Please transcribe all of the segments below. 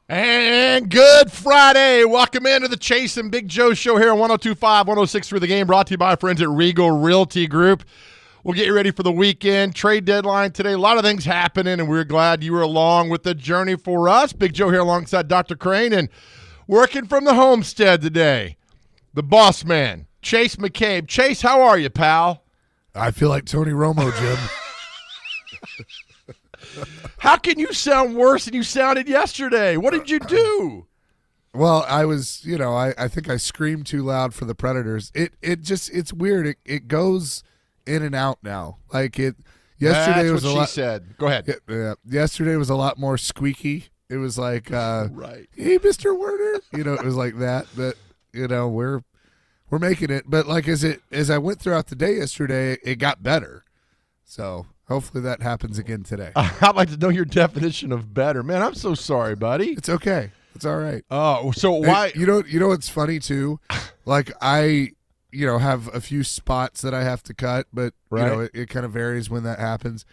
And good Friday. Welcome into the Chase and Big Joe show here on 102.5, 106 The Game, brought to you by our friends at Regal Realty Group. We'll get you ready for the weekend. Trade deadline today. A lot of things happening, and we're glad you were along with the journey for us. Big Joe here alongside Dr. Crane, and working from the homestead today, the boss man, Chase McCabe. Chase, how are you, pal? I feel like Tony Romo, Jim. How can you sound worse than you sounded yesterday? What did you do? Well, I was, I think I screamed too loud for the Predators. It's weird. It goes in and out now. Yesterday That's was what a she lot. said. Go ahead. Yeah, yesterday was a lot more squeaky. It was like, Right. Hey, Mr. Werner. It was like that. But we're making it. But as I went throughout the day yesterday, it got better. So hopefully that happens again today. I'd like to know your definition of better. Man, I'm so sorry, buddy. It's okay. It's all right. Oh, so why? You know what's funny too? I have a few spots that I have to cut, but Right. it kind of varies when that happens.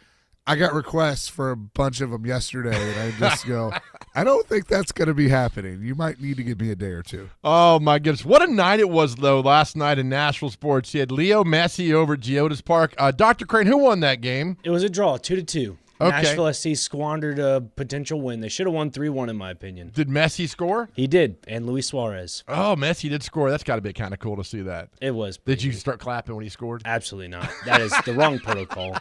I got requests for a bunch of them yesterday, and I just go, I don't think that's going to be happening. You might need to give me a day or two. Oh, my goodness. What a night it was, though, last night in Nashville sports. You had Leo Messi over at Geodis Park. Dr. Crane, who won that game? It was a draw, 2-2. Okay. Nashville SC squandered a potential win. They should have won 3-1, in my opinion. Did Messi score? He did, and Luis Suarez. Oh, Messi did score. That's got to be kind of cool to see that. It was. Did you pretty start clapping when he scored? good. Absolutely not. That is the wrong protocol.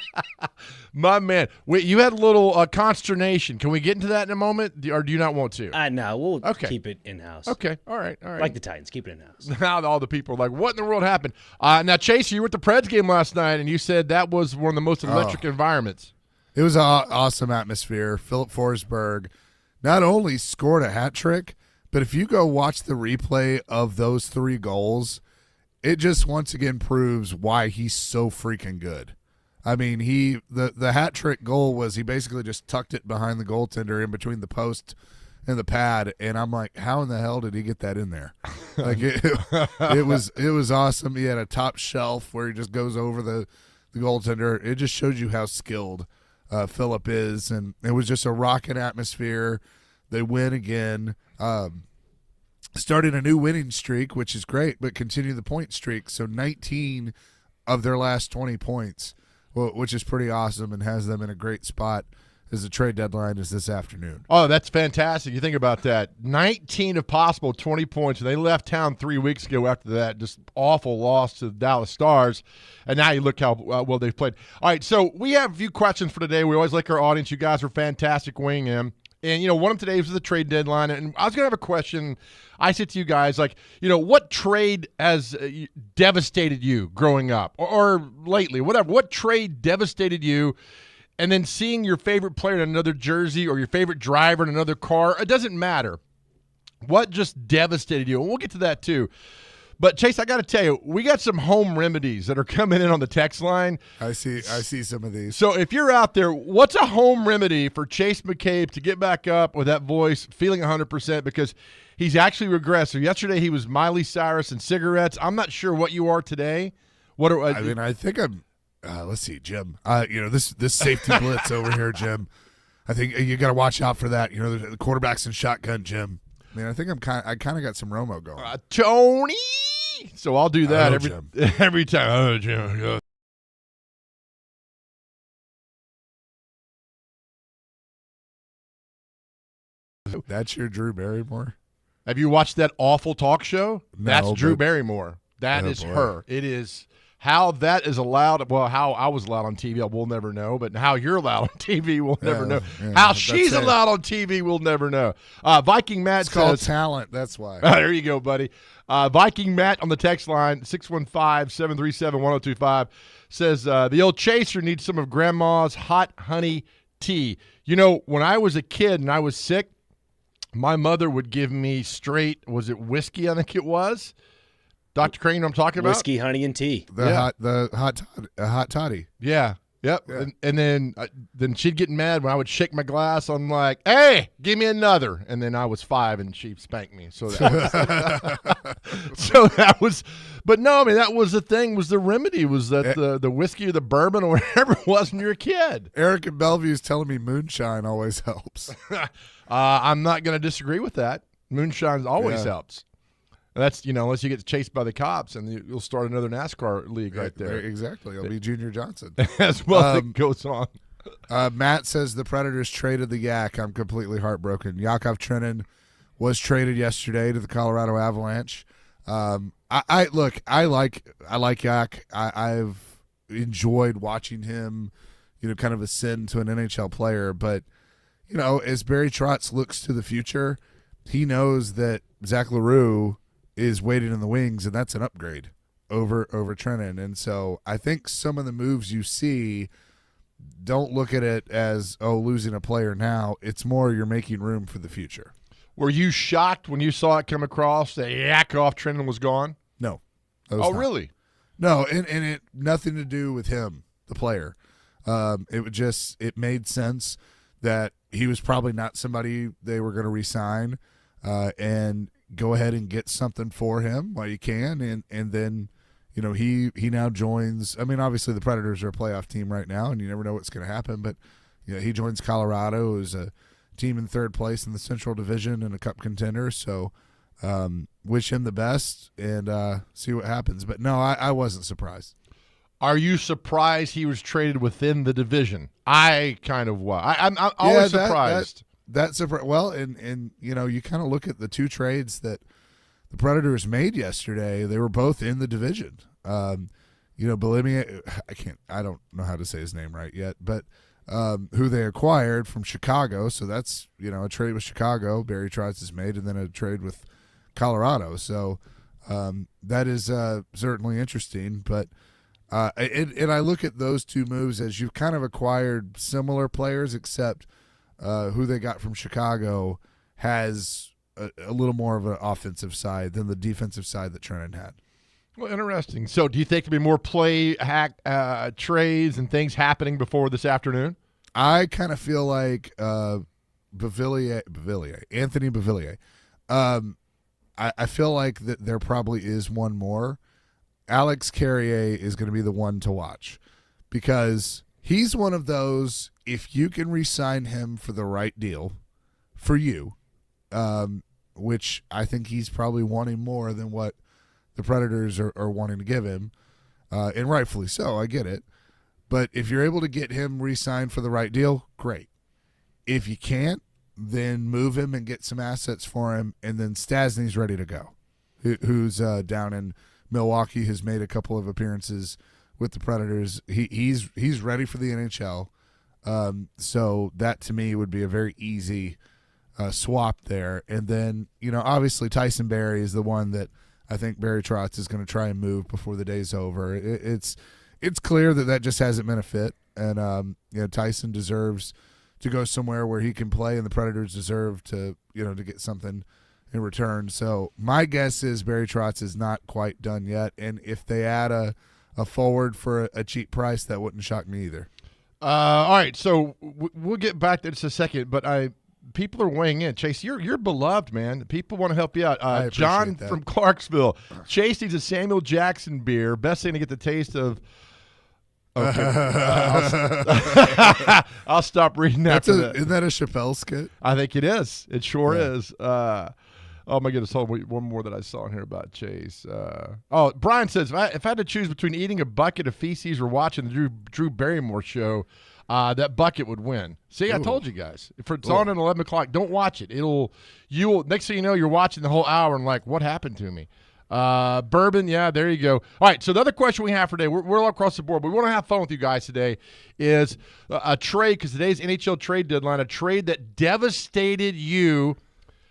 My man. Wait, you had a little consternation. Can we get into that in a moment, or do you not want to? No, we'll Okay. keep it in-house. Okay. All right. Like the Titans, keep it in-house. Now all the people are like, what in the world happened? Now, Chase, you were at the Preds game last night, and you said that was one of the most electric environments. It was an awesome atmosphere. Philip Forsberg not only scored a hat trick, but if you go watch the replay of those 3 goals, it just once again proves why he's so freaking good. I mean, the hat trick goal was he basically just tucked it behind the goaltender in between the post and the pad, and I'm like, how in the hell did he get that in there? It was awesome. He had a top shelf where he just goes over the goaltender. It just shows you how skilled Philip is, and it was just a rocking atmosphere. They win again, starting a new winning streak, which is great, but continue the point streak. So 19 of their last 20 points, which is pretty awesome and has them in a great spot as the trade deadline is this afternoon. Oh, that's fantastic. You think about that. 19 of possible 20 points. And they left town 3 weeks ago after that just awful loss to the Dallas Stars. And now you look how well they've played. All right, so we have a few questions for today. We always like our audience. You guys are fantastic weighing in. And, one of them today was the trade deadline. And I was going to have a question. I said to you guys, what trade has devastated you growing up or lately, whatever? What trade devastated you? And then seeing your favorite player in another jersey or your favorite driver in another car, it doesn't matter. What just devastated you? And we'll get to that too. But, Chase, I got to tell you, we got some home remedies that are coming in on the text line. I see some of these. So if you're out there, what's a home remedy for Chase McCabe to get back up with that voice, feeling 100%? Because he's actually regressed. So yesterday he was Miley Cyrus and cigarettes. I'm not sure what you are today. I think I'm let's see, Jim. This safety blitz over here, Jim. I think you got to watch out for that. The quarterback's in shotgun, Jim. I mean, I think I kind of got some Romo going. Tony. So I'll do that Jim. every time. Oh, Jim. That's your Drew Barrymore? Have you watched that awful talk show? No, That's Drew but- Barrymore. That Oh, is boy. her. It is. How that is allowed, well, how I was allowed on TV, we'll never know. But how you're allowed on TV, we'll never know. yeah, How that's she's it. allowed on TV, we'll never know. Viking Matt It's called says, talent. That's why. there you go, buddy. Viking Matt on the text line, 615-737-1025, says, the old chaser needs some of Grandma's hot honey tea. When I was a kid and I was sick, my mother would give me straight, was it whiskey, I think it was? Dr. Crane, I'm talking about? Whiskey, honey, and tea. The hot toddy. Yeah. Yep. Yeah. And then she'd get mad when I would shake my glass. I'm like, hey, give me another. And then I was 5 and she spanked me. So that was, but no, I mean, that was the thing, was the remedy, was that the whiskey or the bourbon or whatever it was when you're a kid. Eric in Bellevue is telling me moonshine always helps. I'm not going to disagree with that. Moonshine always helps. That's, unless you get chased by the cops, and you'll start another NASCAR league right there. Exactly. It'll be Junior Johnson. As well, it goes on. Matt says the Predators traded the Yak. I'm completely heartbroken. Yakov Trenin was traded yesterday to the Colorado Avalanche. I like Yak. I've enjoyed watching him, kind of ascend to an NHL player. But, as Barry Trotz looks to the future, he knows that Zach LaRue is waiting in the wings, and that's an upgrade over Trenin. And so I think some of the moves you see, don't look at it as, losing a player now. It's more you're making room for the future. Were you shocked when you saw it come across that Yakov Trenin was gone? No. Really? No, and it nothing to do with him, the player. It made sense that he was probably not somebody they were going to re-sign, and go ahead and get something for him while you can, and then he now joins. I mean, obviously the Predators are a playoff team right now, and you never know what's going to happen, but he joins Colorado, who's a team in third place in the Central Division and a Cup contender. So wish him the best and see what happens. But no, I wasn't surprised. Are you surprised he was traded within the division? I kind of was. I'm always surprised. That's well, and you kind of look at the two trades that the Predators made yesterday. They were both in the division. Belimier, I don't know how to say his name right yet, but who they acquired from Chicago. So that's a trade with Chicago. Barry Trotz has made, and then a trade with Colorado. So that is certainly interesting. But and I look at those two moves as you've kind of acquired similar players, except who they got from Chicago has a little more of an offensive side than the defensive side that Trenin had. Well, interesting. So do you think there'll be more trades and things happening before this afternoon? I kind of feel like Anthony Beauvillier. I feel like that there probably is one more. Alex Carrier is going to be the one to watch because he's one of those, if you can re-sign him for the right deal for you, which I think he's probably wanting more than what the Predators are wanting to give him, and rightfully so, I get it. But if you're able to get him re-signed for the right deal, great. If you can't, then move him and get some assets for him, and then Stasny's ready to go, who's down in Milwaukee, has made a couple of appearances with the Predators. He's ready for the NHL. So that to me would be a very easy swap there. And then, obviously Tyson Barrie is the one that I think Barry Trotz is going to try and move before the day's over. It's clear that just hasn't been a fit. And, Tyson deserves to go somewhere where he can play, and the Predators deserve to get something in return. So my guess is Barry Trotz is not quite done yet. And if they add a forward for a cheap price, that wouldn't shock me either. All right, so we'll get back to this in a second, but people are weighing in. Chase, you're beloved, man. People want to help you out. John that. from Clarksville. Chase needs a Samuel Jackson beer. Best thing to get the taste of. Okay. I'll stop reading after that. Isn't that a Chappelle skit? I think it is. It sure is. Oh, my goodness. Hold on. One more that I saw in here about Chase. Brian says, if I had to choose between eating a bucket of feces or watching the Drew Barrymore show, that bucket would win. See, I told you guys. If it's on at 11 o'clock, don't watch it. Next thing you know, you're watching the whole hour and like, what happened to me? Bourbon, yeah, there you go. All right, so the other question we have for today, we're all across the board, but we want to have fun with you guys today, is a trade, because today's NHL trade deadline, a trade that devastated you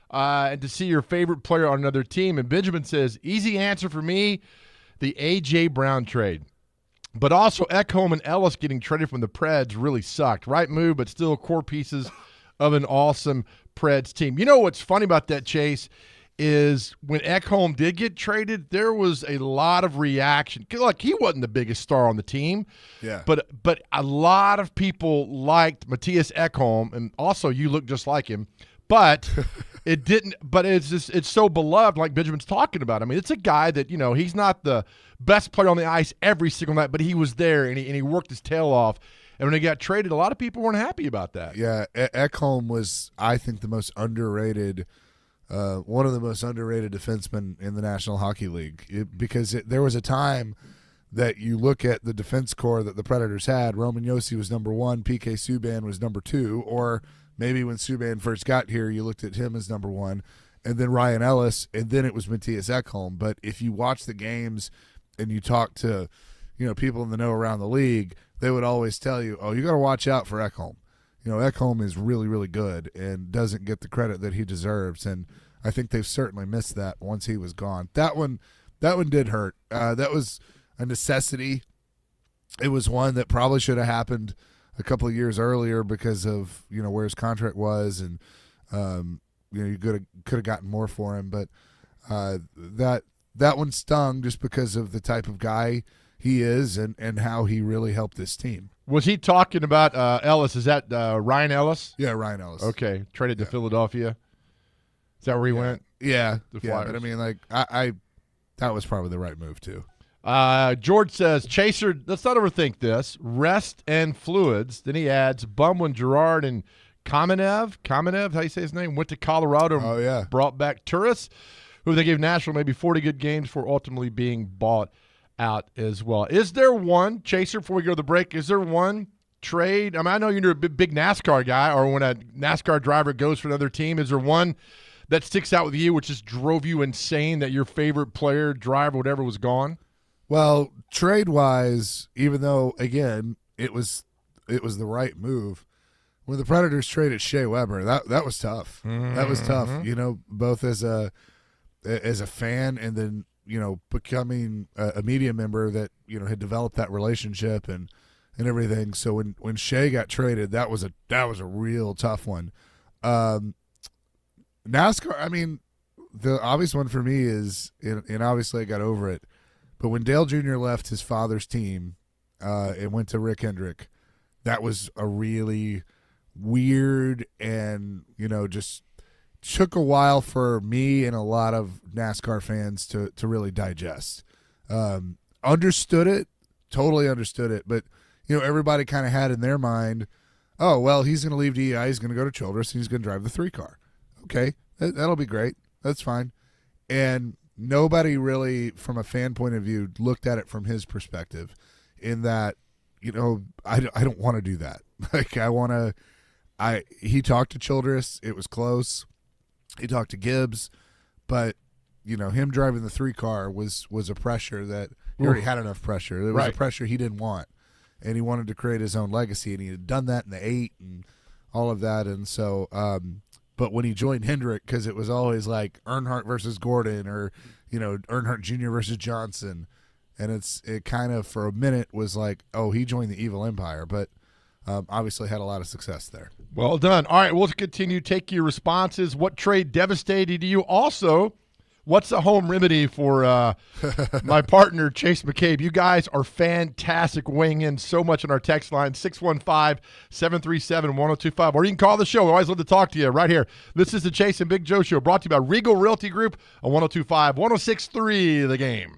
and to see your favorite player on another team. And Benjamin says, easy answer for me, the A.J. Brown trade. But also Ekholm and Ellis getting traded from the Preds really sucked. Right move, but still core pieces of an awesome Preds team. You know what's funny about that, Chase, is when Ekholm did get traded, there was a lot of reaction. Look, he wasn't the biggest star on the team, Yeah. but a lot of people liked Matthias Ekholm, and also you look just like him. But it didn't. But it's so beloved, like Benjamin's talking about. I mean, it's a guy that he's not the best player on the ice every single night, but he was there and he worked his tail off. And when he got traded, a lot of people weren't happy about that. Yeah, Ekholm was, I think, the most underrated. One of the most underrated defensemen in the National Hockey League, because there was a time that you look at the defense core that the Predators had. Roman Josi was number 1, PK Subban was number 2, or maybe when Subban first got here, you looked at him as number 1, and then Ryan Ellis, and then it was Matthias Ekholm. But if you watch the games and you talk to people in the know around the league, they would always tell you, oh, you got to watch out for Ekholm. Ekholm is really, really good and doesn't get the credit that he deserves, and I think they've certainly missed that once he was gone. That one did hurt. That was a necessity. It was one that probably should have happened a couple of years earlier because of where his contract was, and you could have gotten more for him. But that one stung just because of the type of guy he is and how he really helped this team. Was he talking about Ellis? Is that Ryan Ellis? Yeah, Ryan Ellis. Okay, traded to Philadelphia. Is that where he went? Yeah, The yeah. Flyers. But I mean, like, I that was probably the right move too. George says, Chaser, let's not overthink this. Rest and fluids. Then he adds, bum when Gerard and Kamenev, how you say his name, went to Colorado and Oh, yeah. brought back tourists who they gave Nashville maybe 40 good games for ultimately being bought out as well. Is there one, Chaser, before we go to the break, is there one trade? I mean, I know you're a big NASCAR guy, or when a NASCAR driver goes for another team, is there one that sticks out with you, which just drove you insane that your favorite player, driver, whatever, was gone? Well, trade-wise, even though, again, it was the right move, when the Predators traded Shea Weber, that was tough. That was tough, both as a fan and then, becoming a media member that, had developed that relationship and everything. So when Shea got traded, that was a real tough one. NASCAR, I mean, the obvious one for me is, and obviously I got over it, but when Dale Jr. left his father's team and went to Rick Hendrick, that was a really weird and, just took a while for me and a lot of NASCAR fans to really digest. Understood it, totally understood it, but, everybody kind of had in their mind, oh, well, he's going to leave DEI, he's going to go to Childress, and he's going to drive the 3-car. Okay, that'll be great. That's fine. And nobody really, from a fan point of view, looked at it from his perspective in that, I don't want to do that. Like, he talked to Childress. It was close. He talked to Gibbs. But, him driving the 3-car was a pressure that he already had enough pressure. It was a pressure he didn't want. And he wanted to create his own legacy. And he had done that in the 8 and all of that. And so, but when he joined Hendrick, because it was always like Earnhardt versus Gordon or, Earnhardt Jr. versus Johnson. And it kind of, for a minute, was like, oh, he joined the evil empire. But obviously had a lot of success there. Well done. All right, we'll continue. Take your responses. What trade devastated you? Also, what's a home remedy for my partner, Chase McCabe? You guys are fantastic, weighing in so much on our text line, 615-737-1025. Or you can call the show. We always love to talk to you right here. This is the Chase and Big Joe Show, brought to you by Regal Realty Group on 1025, 106.3 The Game.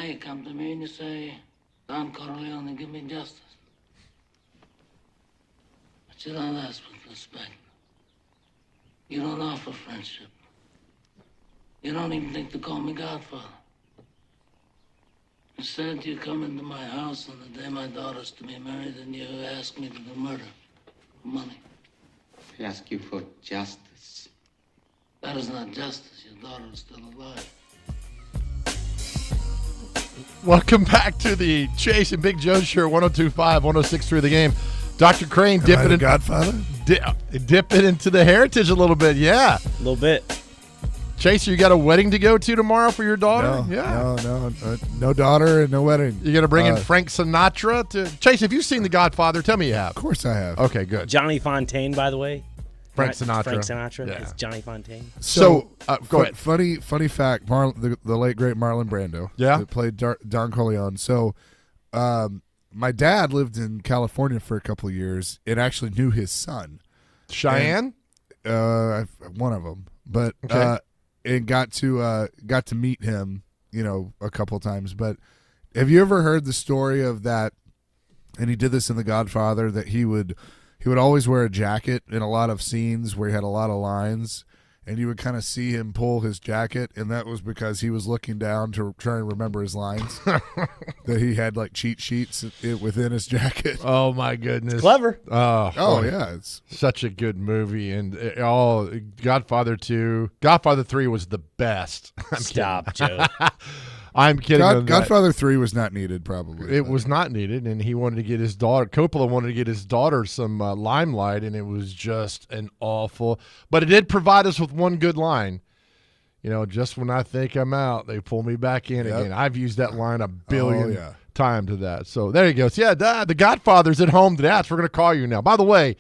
you come to me and you say, Don Corleone, give me justice. But you don't ask with respect. You don't offer friendship. You don't even think to call me Godfather. Instead, you come into my house on the day my daughter's to be married and you ask me to do murder for money. I ask you for justice. That is not justice. Your daughter is still alive. Welcome back to the Chase and Big Joe Show, 102.5, 106.3 The Game. Dr. Crane Am I the Godfather? dipping into the heritage a little bit, yeah. A little bit. Chase, you got a wedding to go to tomorrow for your daughter? No daughter and no wedding. You got to bring in Frank Sinatra to Chase. Have you seen The Godfather? Tell me you have. Of course I have. Okay, good. Johnny Fontaine, by the way. Frank Sinatra. Frank Sinatra. Yeah. It's Johnny Fontaine. So go ahead. Funny fact: the late great Marlon Brando, that played Don Corleone. So, my dad lived in California for a couple of years and actually knew his son, Cheyenne. One of them, but and got to meet him, a couple of times. But have you ever heard the story of that? And he did this in The Godfather, that he would always wear a jacket in a lot of scenes where he had a lot of lines, and you would kind of see him pull his jacket, and that was because he was looking down to try and remember his lines. That he had like cheat sheets within his jacket. Oh my goodness, Clever. Oh yeah, it's such a good movie, and Godfather 2, Godfather 3 was the best. Stop, Joe. I'm kidding. on that. Godfather 3 was not needed, probably. It was not needed, and he wanted to get his daughter. Coppola wanted to get his daughter some limelight, and it was just an awful. But it did provide us with one good line. Just when I think I'm out, they pull me back in again. I've used that line a billion times to that. So there you go. So the Godfather's at home today. We're going to call you now. By the way,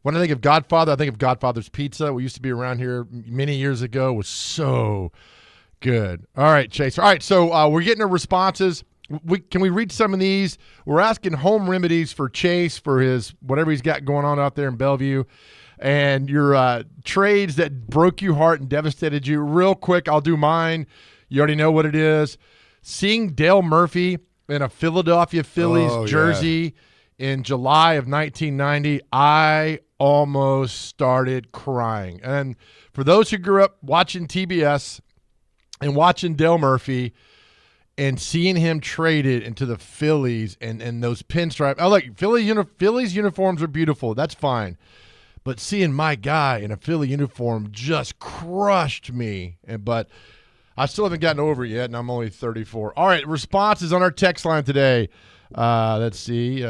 when I think of Godfather, I think of Godfather's Pizza. We used to be around here many years ago. It was so good. All right, Chase. All right, so we're getting our responses. Can we read some of these? We're asking home remedies for Chase for his whatever he's got going on out there in Bellevue, and your trades that broke your heart and devastated you. Real quick, I'll do mine. You already know what it is. Seeing Dale Murphy in a Philadelphia Phillies jersey in July of 1990, I almost started crying. And for those who grew up watching TBS and watching Dale Murphy and seeing him traded into the Phillies and those pinstripe. Oh, look, Phillies uniforms are beautiful. That's fine. But seeing my guy in a Philly uniform just crushed me. But I still haven't gotten over it yet, and I'm only 34. All right, responses on our text line today. Let's see.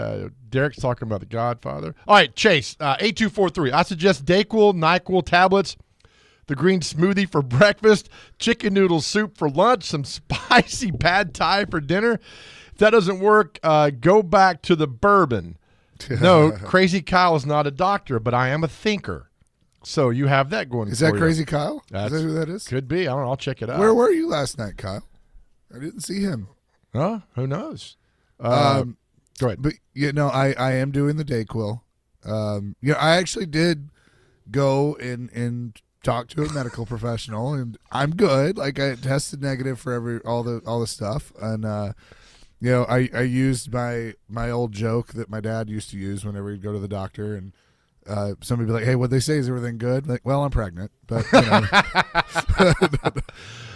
Derek's talking about The Godfather. All right, Chase, 8243. I suggest Dayquil, NyQuil tablets, the green smoothie for breakfast, chicken noodle soup for lunch, some spicy pad thai for dinner. If that doesn't work, go back to the bourbon. No, Crazy Kyle is not a doctor, but I am a thinker. So you have that going. Is that for Crazy you. Kyle? Is that who that is? Could be. I don't know. I'll check it out. Where were you last night, Kyle? I didn't see him. Huh? Who knows? Go ahead. But I am doing the Dayquil. I actually did go and talk to a medical professional, and I'm good. Like, I tested negative for all the stuff, and I used my old joke that my dad used to use whenever he'd go to the doctor, and somebody would be like, "Hey, what'd they say? Is everything good?" Like, well, I'm pregnant, but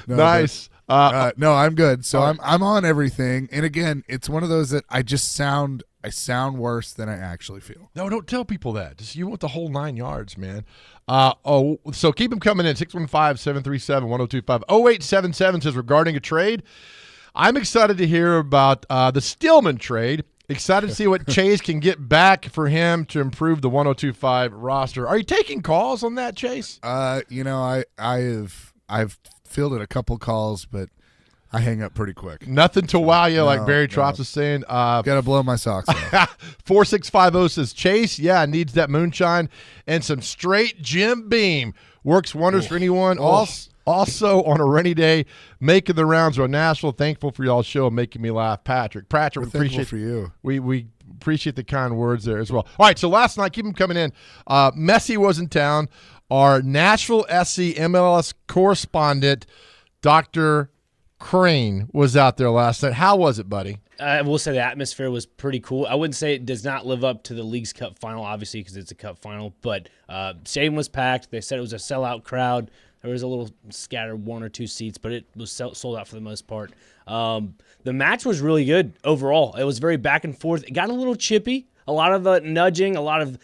no, nice. No, I'm good. So I'm on everything, and again, it's one of those that I sound worse than I actually feel. No, don't tell people that. Just you want the whole 9 yards, man. So keep them coming in. 615-737-1025. 0877 says, regarding a trade, I'm excited to hear about the Stillman trade. Excited to see what Chase can get back for him to improve the 102.5 roster. Are you taking calls on that, Chase? I've fielded a couple calls, but I hang up pretty quick. Nothing to wow you, like Barry Trotz was saying. Gotta blow my socks off. 4650 says, Chase, needs that moonshine and some straight Jim Beam. Works wonders for anyone. Also on a rainy day, making the rounds around Nashville. Thankful for y'all's show and making me laugh. Patrick, we appreciate for you. We appreciate the kind words there as well. All right, so last night, keep them coming in. Messi was in town. Our Nashville SC MLS correspondent, Dr. Crane was out there last night. How was it, buddy? I will say the atmosphere was pretty cool. I wouldn't say it does not live up to the League's Cup final, obviously, because it's a Cup final. But stadium was packed. They said it was a sellout crowd. There was a little scattered 1 or 2 seats, but it was sold out for the most part. The match was really good overall. It was very back and forth. It got a little chippy. A lot of nudging, a lot of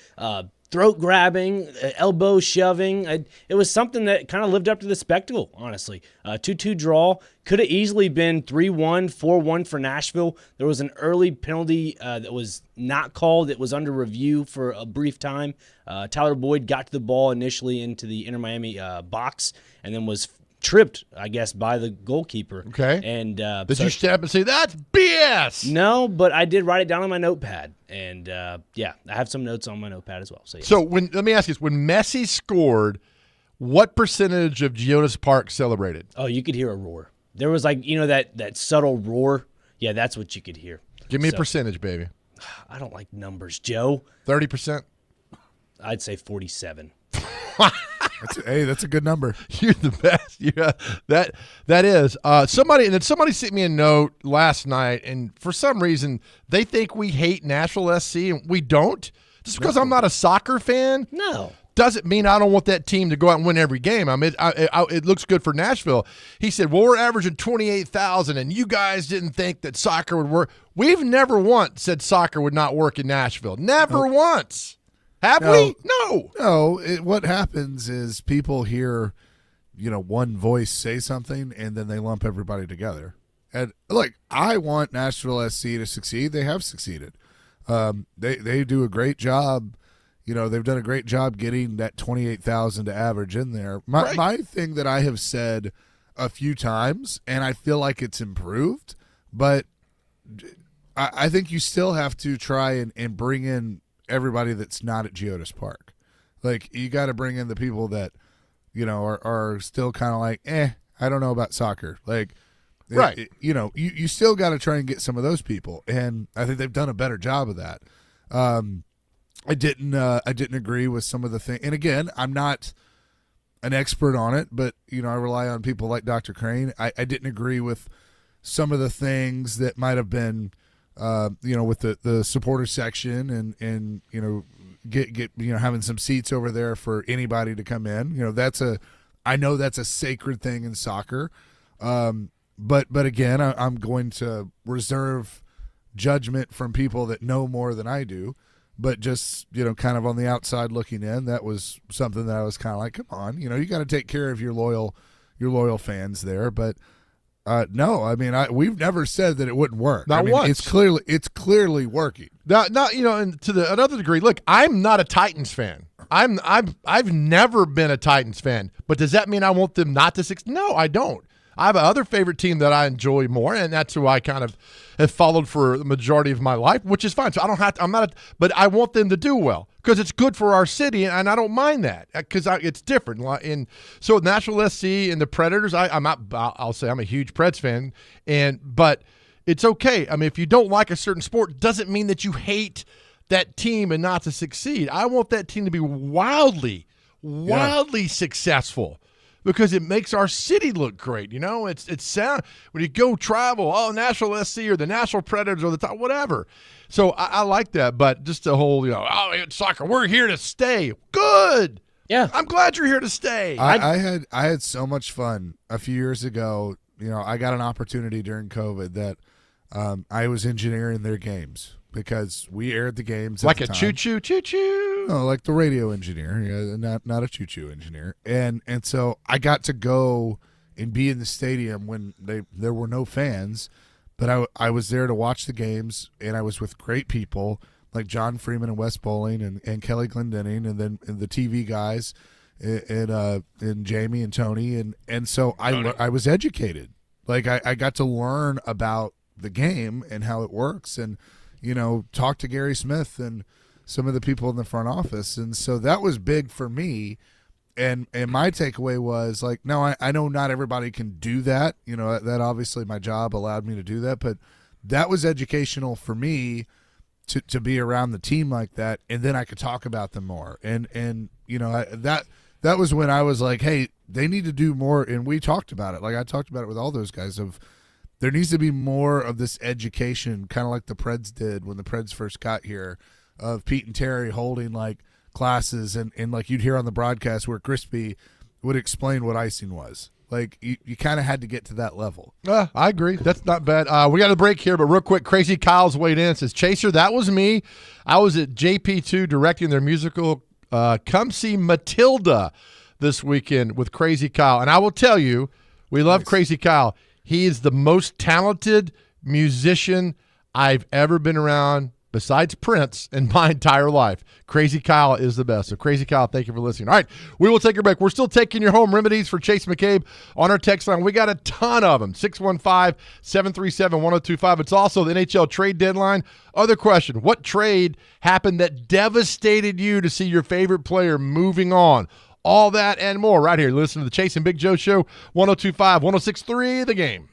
throat grabbing, elbow shoving. It was something that kind of lived up to the spectacle, honestly. 2-2 draw. Could have easily been 3-1, 4-1 for Nashville. There was an early penalty that was not called. It was under review for a brief time. Tyler Boyd got to the ball initially into the Inter Miami box and then was tripped, I guess, by the goalkeeper. Okay. And Did you step and say, that's BS? No, but I did write it down on my notepad. And, yeah, I have some notes on my notepad as well. So, yes. So let me ask you this. When Messi scored, what percentage of Geodis Park celebrated? Oh, you could hear a roar. There was that subtle roar. Yeah, that's what you could hear. Give me a percentage, baby. I don't like numbers, Joe. 30%? I'd say 47. That's a good number. You're the best. That is. Somebody sent me a note last night, and for some reason they think we hate Nashville SC, and we don't. Just because I'm not a soccer fan, No. doesn't mean I don't want that team to go out and win every game. I mean, it looks good for Nashville. He said, well, we're averaging 28,000, and you guys didn't think that soccer would work. We've never once said soccer would not work in Nashville. Never once. Have we? No. No, what happens is people hear, one voice say something, and then they lump everybody together. And, I want Nashville SC to succeed. They have succeeded. They do a great job. They've done a great job getting that 28,000 to average in there. My thing that I have said a few times, and I feel like it's improved, but I think you still have to try and bring in everybody that's not at Geodis Park. You got to bring in the people that, are still kind of like, I don't know about soccer. Right. You still got to try and get some of those people, and I think they've done a better job of that. I didn't agree with some of the things, and again, I'm not an expert on it, but I rely on people like Dr. Crane. I didn't agree with some of the things that might have been, with the supporter section and get having some seats over there for anybody to come in. I know that's a sacred thing in soccer. But again, I'm going to reserve judgment from people that know more than I do. But just, kind of on the outside looking in, that was something that I was kind of like, come on, you got to take care of your loyal fans there. But no, I mean, we've never said that it wouldn't work. Not once. It's clearly working. Now, and to another degree, look, I'm not a Titans fan. I've never been a Titans fan. But does that mean I want them not to succeed? No, I don't. I have another favorite team that I enjoy more, and that's who I kind of have followed for the majority of my life, which is fine. So I don't have to, but I want them to do well because it's good for our city, and I don't mind that because it's different. And so Nashville SC and the Predators, I'll say I'm a huge Preds fan, but it's okay. I mean, if you don't like a certain sport, doesn't mean that you hate that team and not to succeed. I want that team to be wildly successful. Because it makes our city look great, It's sound when you go travel. Nashville SC or the Nashville Predators or the top, whatever. So I like that, but just the whole, it's soccer. We're here to stay. Good. Yeah, I'm glad you're here to stay. I had so much fun a few years ago. I got an opportunity during COVID that I was engineering their games because we aired the games like at the a time. choo-choo. No, like the radio engineer, not a choo-choo engineer. And so I got to go and be in the stadium when there were no fans, but I was there to watch the games, and I was with great people like John Freeman and Wes Bowling and Kelly Glendenning, and then the TV guys and Jamie and Tony, and so I was educated. I got to learn about the game and how it works, and talk to Gary Smith and some of the people in the front office. And so that was big for me. And my takeaway was no, I know not everybody can do that. That obviously my job allowed me to do that, but that was educational for me to be around the team like that. And then I could talk about them more. And that that was when I was like, hey, they need to do more. And we talked about it. Like I talked about it with all those guys of there needs to be more of this education, kind of like the Preds did when the Preds first got here, of Pete and Terry holding like classes and like you'd hear on the broadcast where Crispy would explain what icing was. Like you kind of had to get to that level. I agree. That's not bad. We got a break here, but real quick, Crazy Kyle's weighed in. Says, Chaser, that was me. I was at JP2 directing their musical Come See Matilda this weekend with Crazy Kyle. And I will tell you, we love Crazy Kyle. He is the most talented musician I've ever been around besides Prince in my entire life. Crazy Kyle is the best. So Crazy Kyle, thank you for listening. All right, we will take a break. We're still taking your home remedies for Chase McCabe on our text line. We got a ton of them. 615-737-1025. It's also the NHL trade deadline. Other question, what trade happened that devastated you to see your favorite player moving on? All that and more right here. Listen to the Chase and Big Joe Show, 102.5, 106.3, The Game.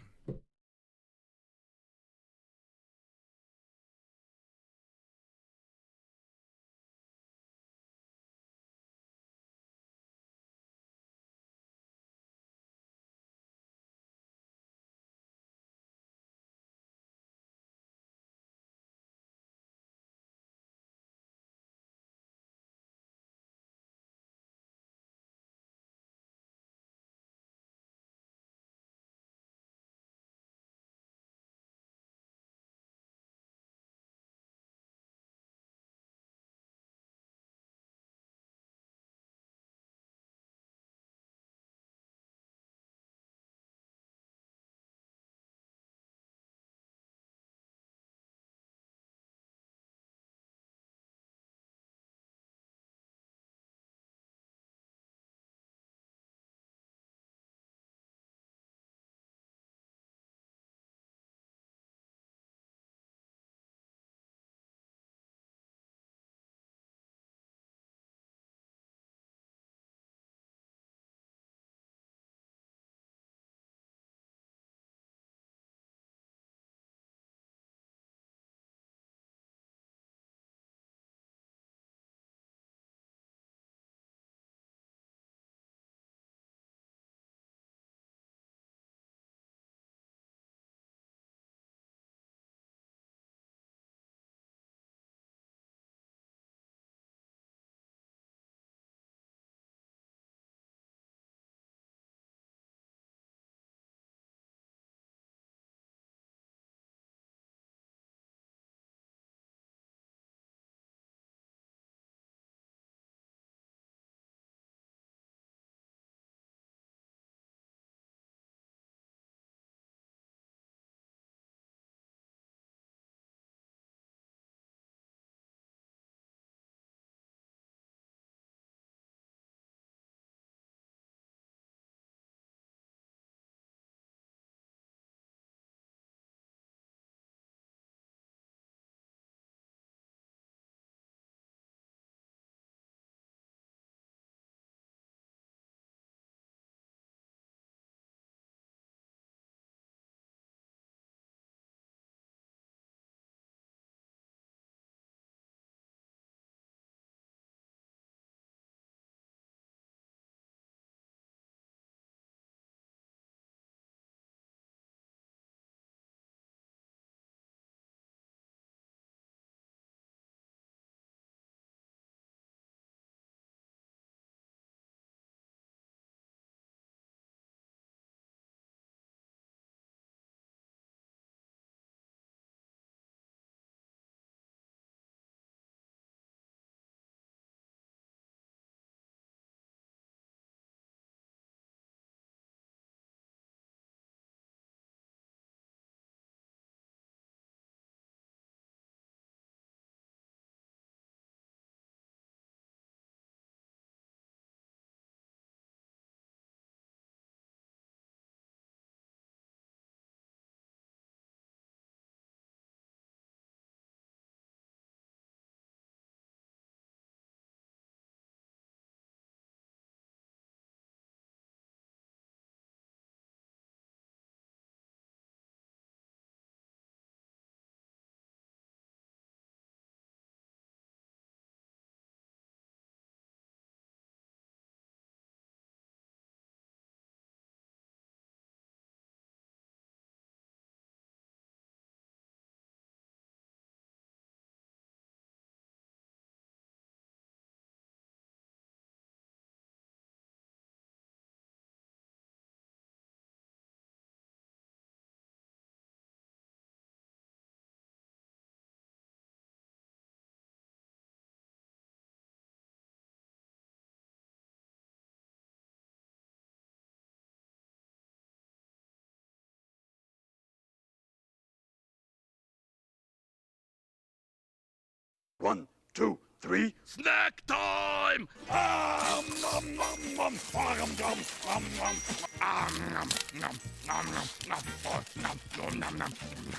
1, 2, 3. Snack time!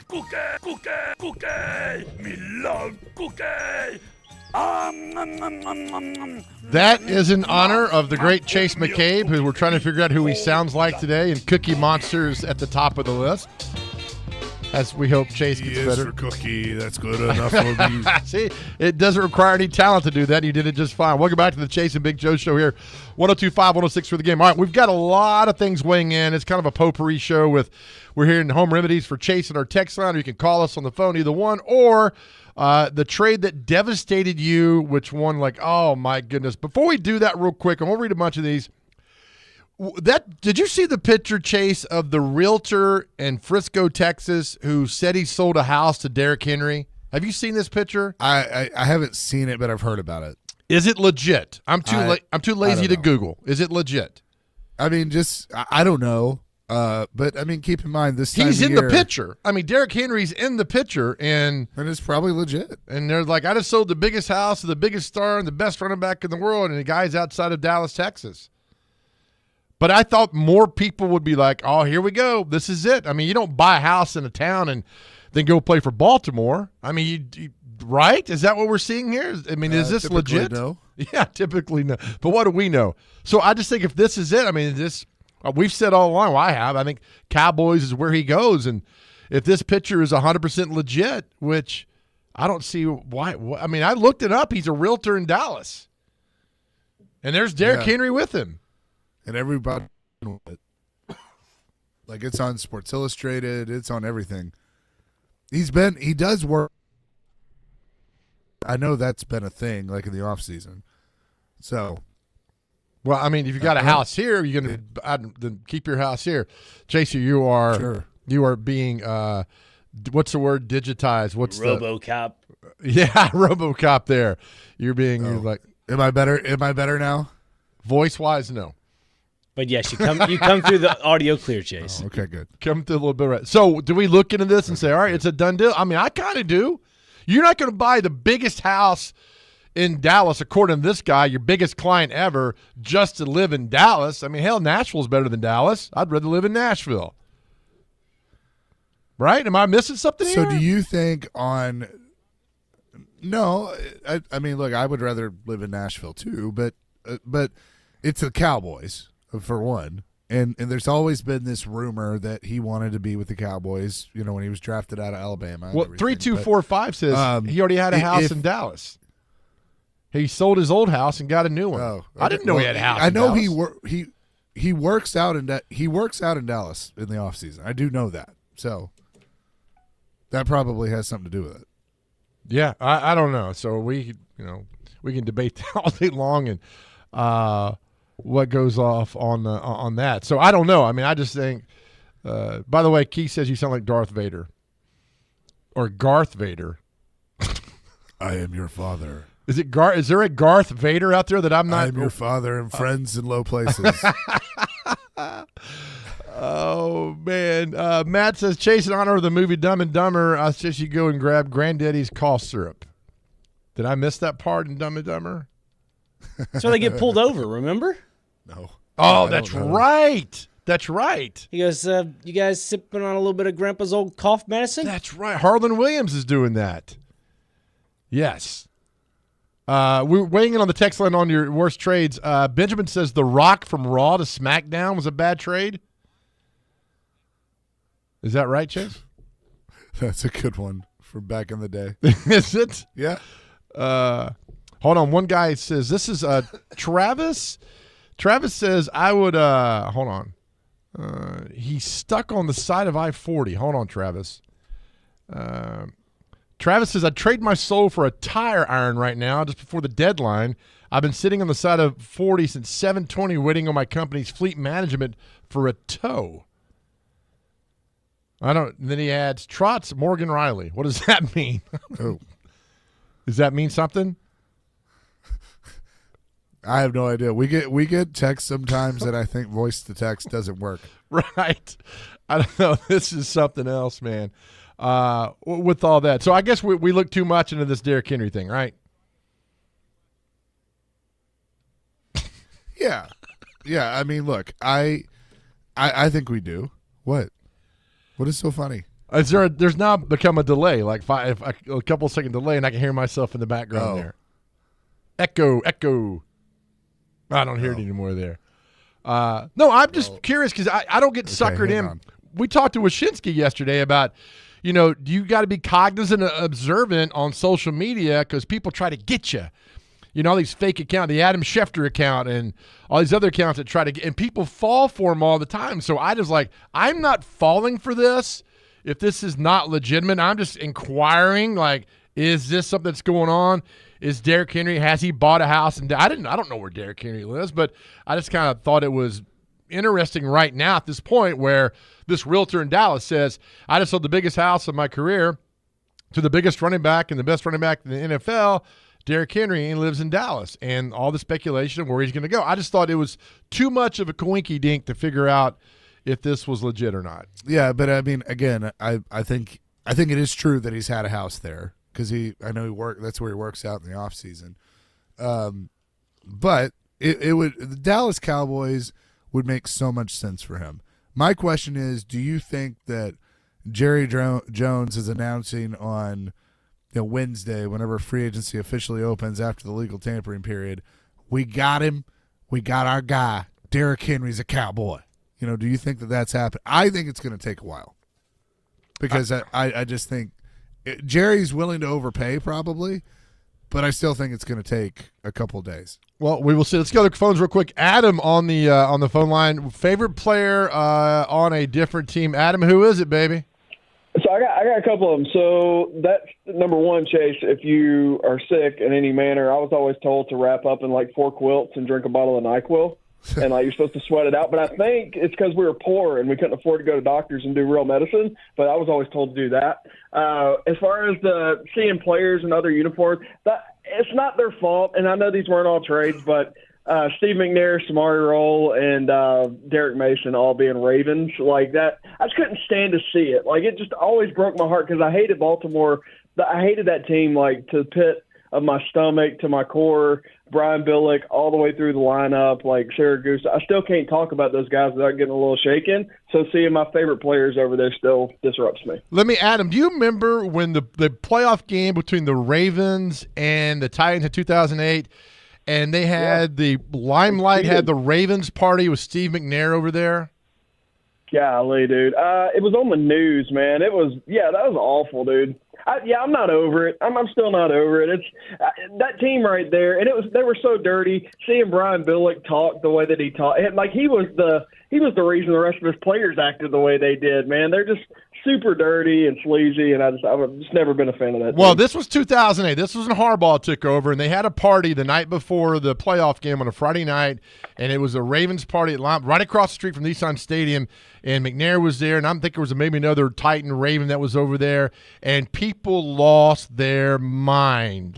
Cookie, cookie, cookie! Me love cookie! That is in honor of the great Chase McCabe, who we're trying to figure out who he sounds like today, and Cookie Monster's at the top of the list. As we hope Chase gets Yes, better. for Cookie. That's good enough for me. See, it doesn't require any talent to do that. You did it just fine. Welcome back to the Chase and Big Joe show here. 102.5, 106 for the game. All right, we've got a lot of things weighing in. It's kind of a potpourri show we're hearing home remedies for Chase and our text line, or you can call us on the phone, either one, or the trade that devastated you, which one, like, oh my goodness. Before we do that real quick, I'm going to read a bunch of these. Did you see the picture, Chase, of the realtor in Frisco, Texas, who said he sold a house to Derrick Henry? Have you seen this picture? I haven't seen it, but I've heard about it. Is it legit? I'm too lazy to know. Google. Is it legit? I mean, I don't know. But I mean, keep in mind this time He's of in year, the picture. I mean, Derrick Henry's in the picture, and it's probably legit. they're like, I just sold the biggest house to the biggest star and the best running back in the world, and the guy's outside of Dallas, Texas. But I thought more people would be like, oh, here we go. This is it. I mean, you don't buy a house in a town and then go play for Baltimore. I mean, right? Is that what we're seeing here? I mean, is this Typically, legit? no. Yeah, typically no. But what do we know? So I just think if this is it, I mean, we've said all along, well, I think Cowboys is where he goes. And if this picture is 100% legit, which I don't see why. I mean, I looked it up. He's a realtor in Dallas. And there's Derrick Henry with him. And everybody, like, it's on Sports Illustrated, it's on everything. He does work. I know that's been a thing, like in the off season. So, well, I mean, if you got a house here, you're gonna then keep your house here. Chaser, you are being what's the word? Digitized. What's RoboCop. Yeah, RoboCop. There, you're being you're like. Am I better? Am I better now? Voice wise, no. But yes, you come through the audio clear, Chase. Oh, okay, good. Come through a little bit. Right. So, do we look into this and say, all right, it's a done deal? I mean, I kind of do. You're not going to buy the biggest house in Dallas, according to this guy, your biggest client ever, just to live in Dallas. I mean, hell, Nashville's better than Dallas. I'd rather live in Nashville. Right? Am I missing something here? So, do you think on? No, I mean, look, I would rather live in Nashville too, but it's the Cowboys for one, and there's always been this rumor that he wanted to be with the Cowboys. You know, when he was drafted out of Alabama. Well, 3245 says he already had a house in Dallas. He sold his old house and got a new one. Oh, I didn't know he had a house. I know in Dallas. he works out in Dallas in the offseason. I do know that. So that probably has something to do with it. Yeah, I don't know. So we can debate all day long and what goes off on that. So I don't know. I mean, I just think. By the way, Keith says you sound like Darth Vader or Garth Vader. I am your father. Is there a Garth Vader out there that I'm not? I am your father and friends in low places. Oh, man. Matt says, Chase, in honor of the movie Dumb and Dumber, I suggest you go and grab Granddaddy's cough syrup. Did I miss that part in Dumb and Dumber? So they get pulled over, remember? No. Oh, that's right. That's right. He goes, you guys sipping on a little bit of Grandpa's old cough medicine? That's right. Harlan Williams is doing that. Yes. We're weighing in on the text line on your worst trades. Benjamin says The Rock from Raw to SmackDown was a bad trade. Is that right, Chase? That's a good one from back in the day. Is it? Yeah. Hold on. One guy says, this is Travis. Travis says, I would, hold on. He's stuck on the side of I-40. Hold on, Travis. Travis says, I'd trade my soul for a tire iron right now just before the deadline. I've been sitting on the side of 40 since 7:20 waiting on my company's fleet management for a tow. And then he adds, Trots Morgan Riley. What does that mean? Oh. Does that mean something? I have no idea. We get text sometimes that I think voice to text doesn't work. Right. I don't know. This is something else, man. with all that. So I guess we look too much into this Derrick Henry thing, right? Yeah. Yeah, I mean, look, I think we do. What is so funny? There's now become a delay, like a couple second delay, and I can hear myself in the background there. Echo. I don't hear it anymore there. No, I'm just curious because I don't get suckered in. on. We talked to Wyshynski yesterday about, you got to be cognizant and observant on social media because people try to get you. All these fake accounts, the Adam Schefter account and all these other accounts that try to get – and people fall for them all the time. So I just I'm not falling for this if this is not legitimate. I'm just inquiring, is this something that's going on? Is Derrick Henry – has he bought a house? And I don't know where Derrick Henry lives, but I just kind of thought it was interesting right now at this point where this realtor in Dallas says, I just sold the biggest house of my career to the biggest running back and the best running back in the NFL – Derrick Henry, and lives in Dallas, and all the speculation of where he's going to go. I just thought it was too much of a coinky dink to figure out if this was legit or not. Yeah, but I mean, again, I think it is true that he's had a house there because I know that's where he works out in the off season. But the Dallas Cowboys would make so much sense for him. My question is, do you think that Jerry Jones is announcing on Wednesday, whenever free agency officially opens after the legal tampering period, we got him. We got our guy. Derrick Henry's a Cowboy. Do you think that that's happened? I think it's going to take a while because I just think Jerry's willing to overpay probably, but I still think it's going to take a couple of days. Well, we will see. Let's go to the phones real quick. Adam on the phone line. Favorite player on a different team. Adam, who is it, baby? So I got a couple of them. So that's number one, Chase. If you are sick in any manner, I was always told to wrap up in 4 quilts and drink a bottle of NyQuil, and you're supposed to sweat it out. But I think it's because we were poor and we couldn't afford to go to doctors and do real medicine. But I was always told to do that. As far as the seeing players in other uniforms, it's not their fault. And I know these weren't all trades, but Steve McNair, Samari Rolle, and Derek Mason all being Ravens like that. I just couldn't stand to see it. It just always broke my heart because I hated Baltimore. I hated that team to the pit of my stomach, to my core. Brian Billick all the way through the lineup, Syracuse. I still can't talk about those guys without getting a little shaken. So seeing my favorite players over there still disrupts me. Let me, Adam, do you remember when the playoff game between the Ravens and the Titans in 2008 – and they had the Limelight had the Ravens party with Steve McNair over there? Golly, dude. It was on the news, man. That was awful, dude. I'm not over it. I'm still not over it. It's that team right there, and they were so dirty. Seeing Brian Billick talk the way that he talked, he was the reason the rest of his players acted the way they did. Man, they're just super dirty and sleazy, and I've just never been a fan of that. Well, team. This was 2008. This was when Harbaugh took over, and they had a party the night before the playoff game on a Friday night, and it was a Ravens party right across the street from Nissan Stadium, and McNair was there, and I'm thinking there was maybe another Titan Raven that was over there, and people lost their mind.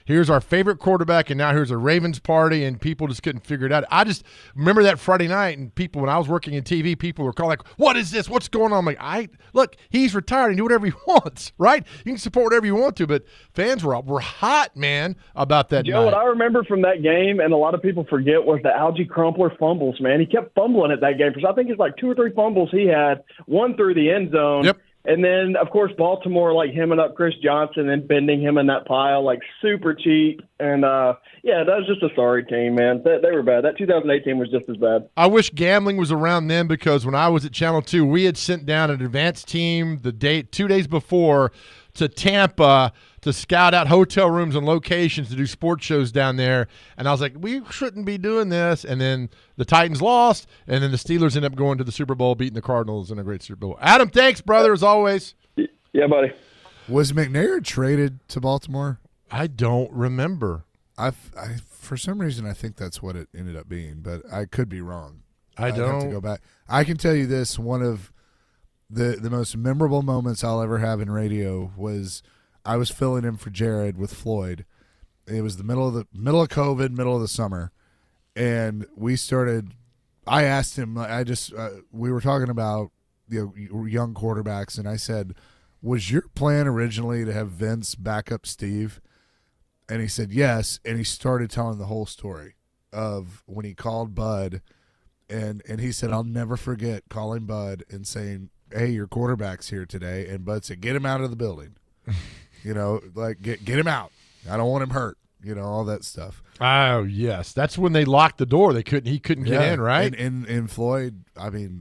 Here's our favorite quarterback, and now here's a Ravens party, and people just couldn't figure it out. I just remember that Friday night, and people, when I was working in TV, people were calling what is this? What's going on? I'm look, he's retired and do whatever he wants, right? You can support whatever you want to, but fans were hot, man, about that Joe, night. what I remember from that game, and a lot of people forget, was the Algie Crumpler fumbles, man. He kept fumbling at that game. Because I think it's 2 or 3 fumbles he had, one through the end zone. Yep. And then, of course, Baltimore, hemming up Chris Johnson and bending him in that pile, super cheap. And, that was just a sorry team, man. They were bad. That 2008 team was just as bad. I wish gambling was around then because when I was at Channel 2, we had sent down an advanced team 2 days before to Tampa to scout out hotel rooms and locations to do sports shows down there. And I was like, we shouldn't be doing this. And then the Titans lost, and then the Steelers ended up going to the Super Bowl, beating the Cardinals in a great Super Bowl. Adam, thanks, brother, as always. Yeah, buddy. Was McNair traded to Baltimore? I don't remember. I for some reason, I think that's what it ended up being, but I could be wrong. I'd have to go back. I can tell you this, one of the most memorable moments I'll ever have in radio was I was filling in for Jared with Floyd. It was the middle of COVID, middle of the summer, and I asked him, we were talking about young quarterbacks, and I said, was your plan originally to have Vince back up Steve? And he said yes, and he started telling the whole story of when he called Bud, and he said, I'll never forget calling Bud and saying, hey, your quarterback's here today, and Bud said, get him out of the building. Like get him out. I don't want him hurt. All that stuff. Oh yes, that's when they locked the door. He couldn't get in, right? And Floyd,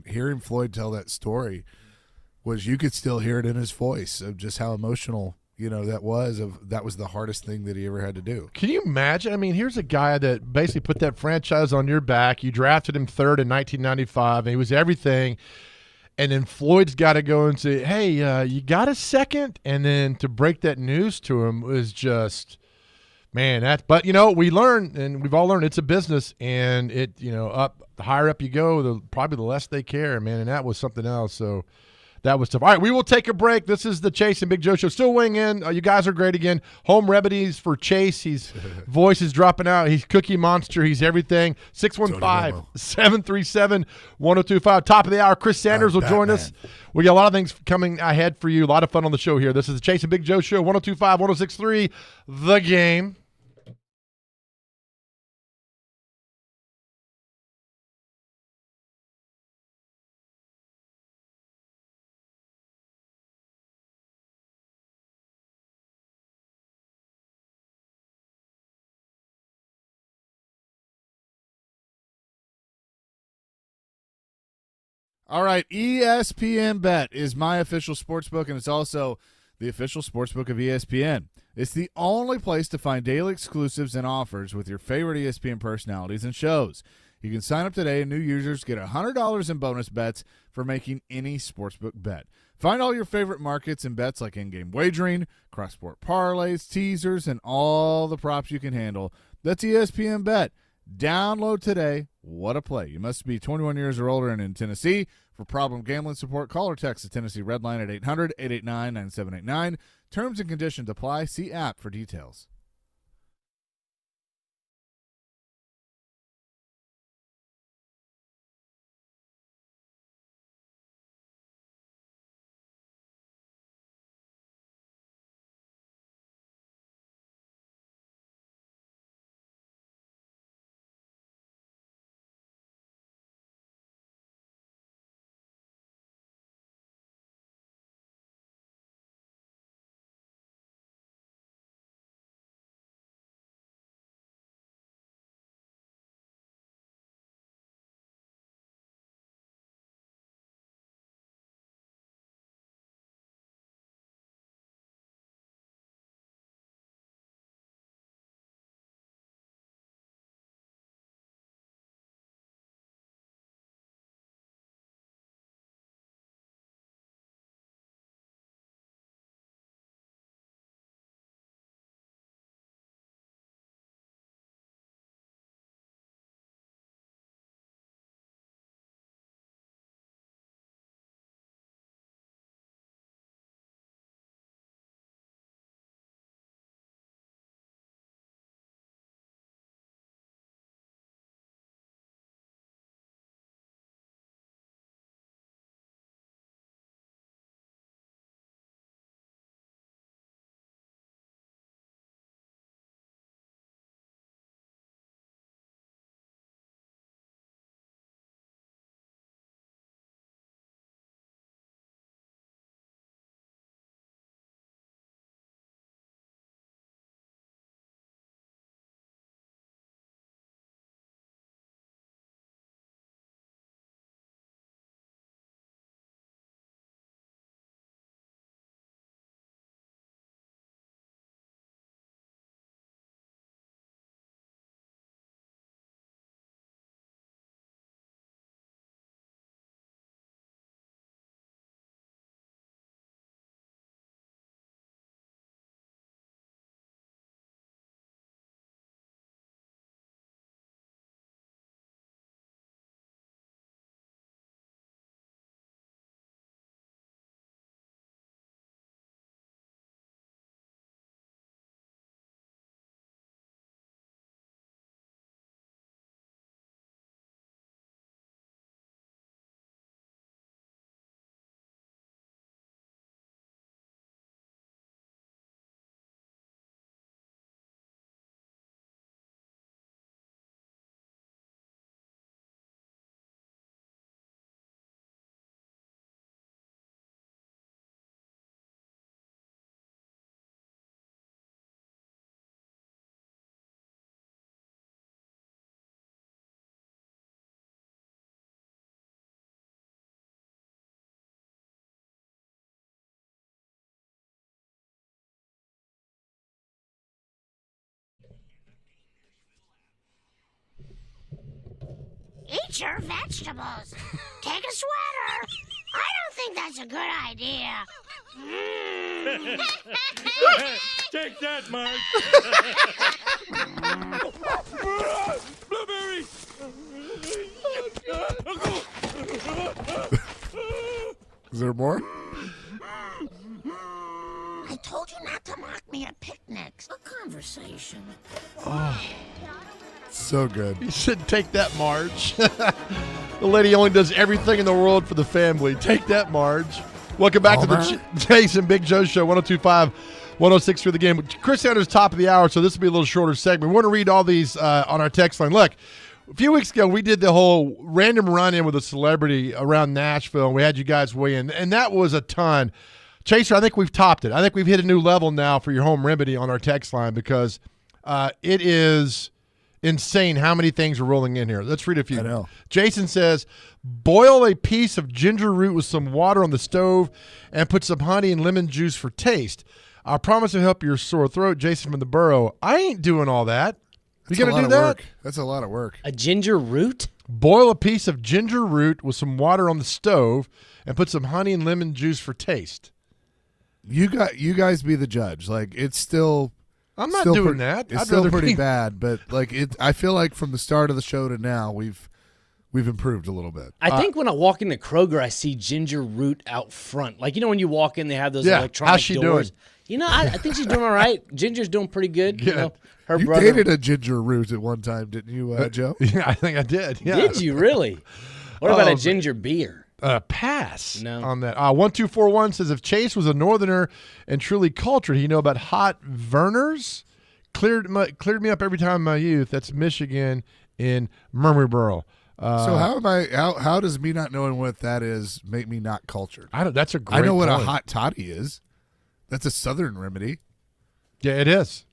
hearing Floyd tell that story you could still hear it in his voice of just how emotional that was the hardest thing that he ever had to do. Can you imagine? Here's a guy that basically put that franchise on your back. You drafted him third in 1995, and he was everything. And then Floyd's got to go and say, hey, you got a second? And then to break that news to him was just, man, but we learn, and we've all learned it's a business, and it, up the higher up you go, probably the less they care, man. And that was something else. So that was tough. All right, we will take a break. This is the Chase and Big Joe Show. Still weighing in. You guys are great again. Home remedies for Chase. His voice is dropping out. He's Cookie Monster. He's everything. 615-737-1025. Top of the hour. Chris Sanders will join us. We got a lot of things coming ahead for you. A lot of fun on the show here. This is the Chase and Big Joe Show. 1025, 1063. The Game. All right, ESPN Bet is my official sportsbook, and it's also the official sportsbook of ESPN. It's the only place to find daily exclusives and offers with your favorite ESPN personalities and shows. You can sign up today, and new users get $100 in bonus bets for making any sportsbook bet. Find all your favorite markets and bets like in-game wagering, cross-sport parlays, teasers, and all the props you can handle. That's ESPN Bet. Download today. What a play. You must be 21 years or older and in Tennessee. For problem gambling support, call or text the Tennessee Red Line at 800-889-9789. Terms and conditions apply. See app for details. eat your vegetables. Take a sweater. I don't think that's a good idea. Take that, Mark. Blueberry. Is there more? I told you not to mock me at picnics. A conversation. So good. You should take that, Marge. The lady only does everything in the world for the family. Take that, Marge. Welcome back to the Jason Big Joe Show, 102.5, 106 for the game. Chris Sanders, top of the hour, so this will be a little shorter segment. We want to read all these on our text line. Look, a few weeks ago, we did the whole random run-in with a celebrity around Nashville, and we had you guys weigh in, and that was a ton. Chaser, I think we've topped it. I think we've hit a new level now for your home remedy on our text line because it is insane how many things are rolling in here. Let's read a few. I know. Jason says, boil a piece of ginger root with some water on the stove and put some honey and lemon juice for taste. I promise to help your sore throat. Jason from the Borough. I ain't doing all that. You That's gonna a do lot of that? work. That's a lot of work. A ginger root? Boil a piece of ginger root with some water on the stove and put some honey and lemon juice for taste. You guys be the judge. Like it's still. I'm not still doing that. It's I'd still rather pretty be- bad, but like it. I feel like from the start of the show to now, we've improved a little bit. I think when I walk into Kroger, I see ginger root out front. Like, you know, when you walk in, they have those Yeah, electronic how's she doors. doing? You know, I think she's doing all right. Ginger's doing pretty good. You Good. know, her You brother. dated a ginger root at one time, didn't you, Joe? Yeah, I think I did. Yeah. Did you really? What about Oh, a ginger beer? Pass No. on that. 1241 says if Chase was a northerner and truly cultured, he'd know about hot Verners. Cleared me up every time in my youth. That's Michigan in Murmuryboro. So how am I? How does me not knowing what that is make me not cultured? I don't. That's a great. I know what a point. hot toddy is. That's a southern remedy. Yeah, it is.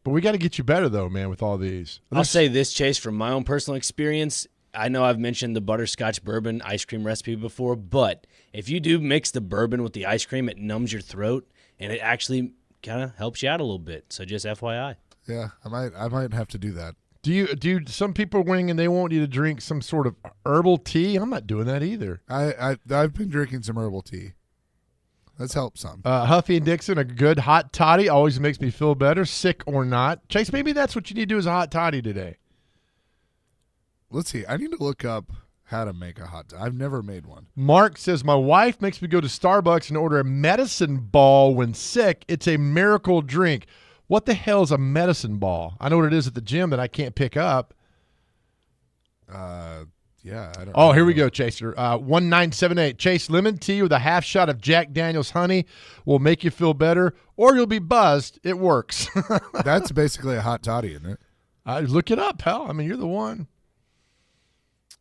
But we got to get you better though, man. With all these, I'll say this, Chase, from my own personal experience. I know I've mentioned the butterscotch bourbon ice cream recipe before, but if you do mix the bourbon with the ice cream, it numbs your throat and it actually kind of helps you out a little bit. So just FYI. Yeah, I might have to do that. Do you? Some people wing and they want you to drink some sort of herbal tea. I'm not doing that either. I've been drinking some herbal tea. That's helped some. Huffy and Dixon, a good hot toddy always makes me feel better, sick or not. Chase, maybe that's what you need to do is a hot toddy today. Let's see. I need to look up how to make a hot toddy. I've never made one. Mark says, my wife makes me go to Starbucks and order a medicine ball when sick. It's a miracle drink. What the hell is a medicine ball? I know what it is at the gym that I can't pick up. Yeah, I don't Oh, know. here we go, Chaser. 1978. Chase, lemon tea with a half shot of Jack Daniel's honey will make you feel better, or you'll be buzzed. It works. That's basically a hot toddy, isn't it? Look it up, pal. I mean, you're the one.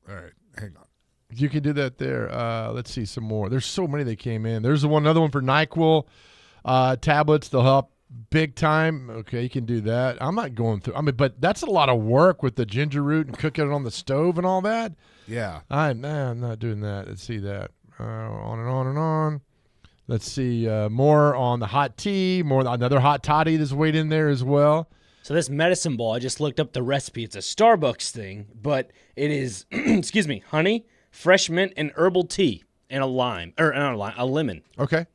All right, hang on. You can do that there. Let's see some more. There's so many that came in. There's another one for NyQuil tablets. They'll help big time. Okay, you can do that. I'm not going through. I mean, but that's a lot of work with the ginger root and cooking it on the stove and all that. Yeah. I'm not doing that. Let's see that. On and on and on. Let's see more on the hot tea. More another hot toddy that's weighed in there as well. So this medicine ball, I just looked up the recipe. It's a Starbucks thing, but it is, excuse me, honey, fresh mint, and herbal tea, and a lime, or not a lime, a lemon. Okay.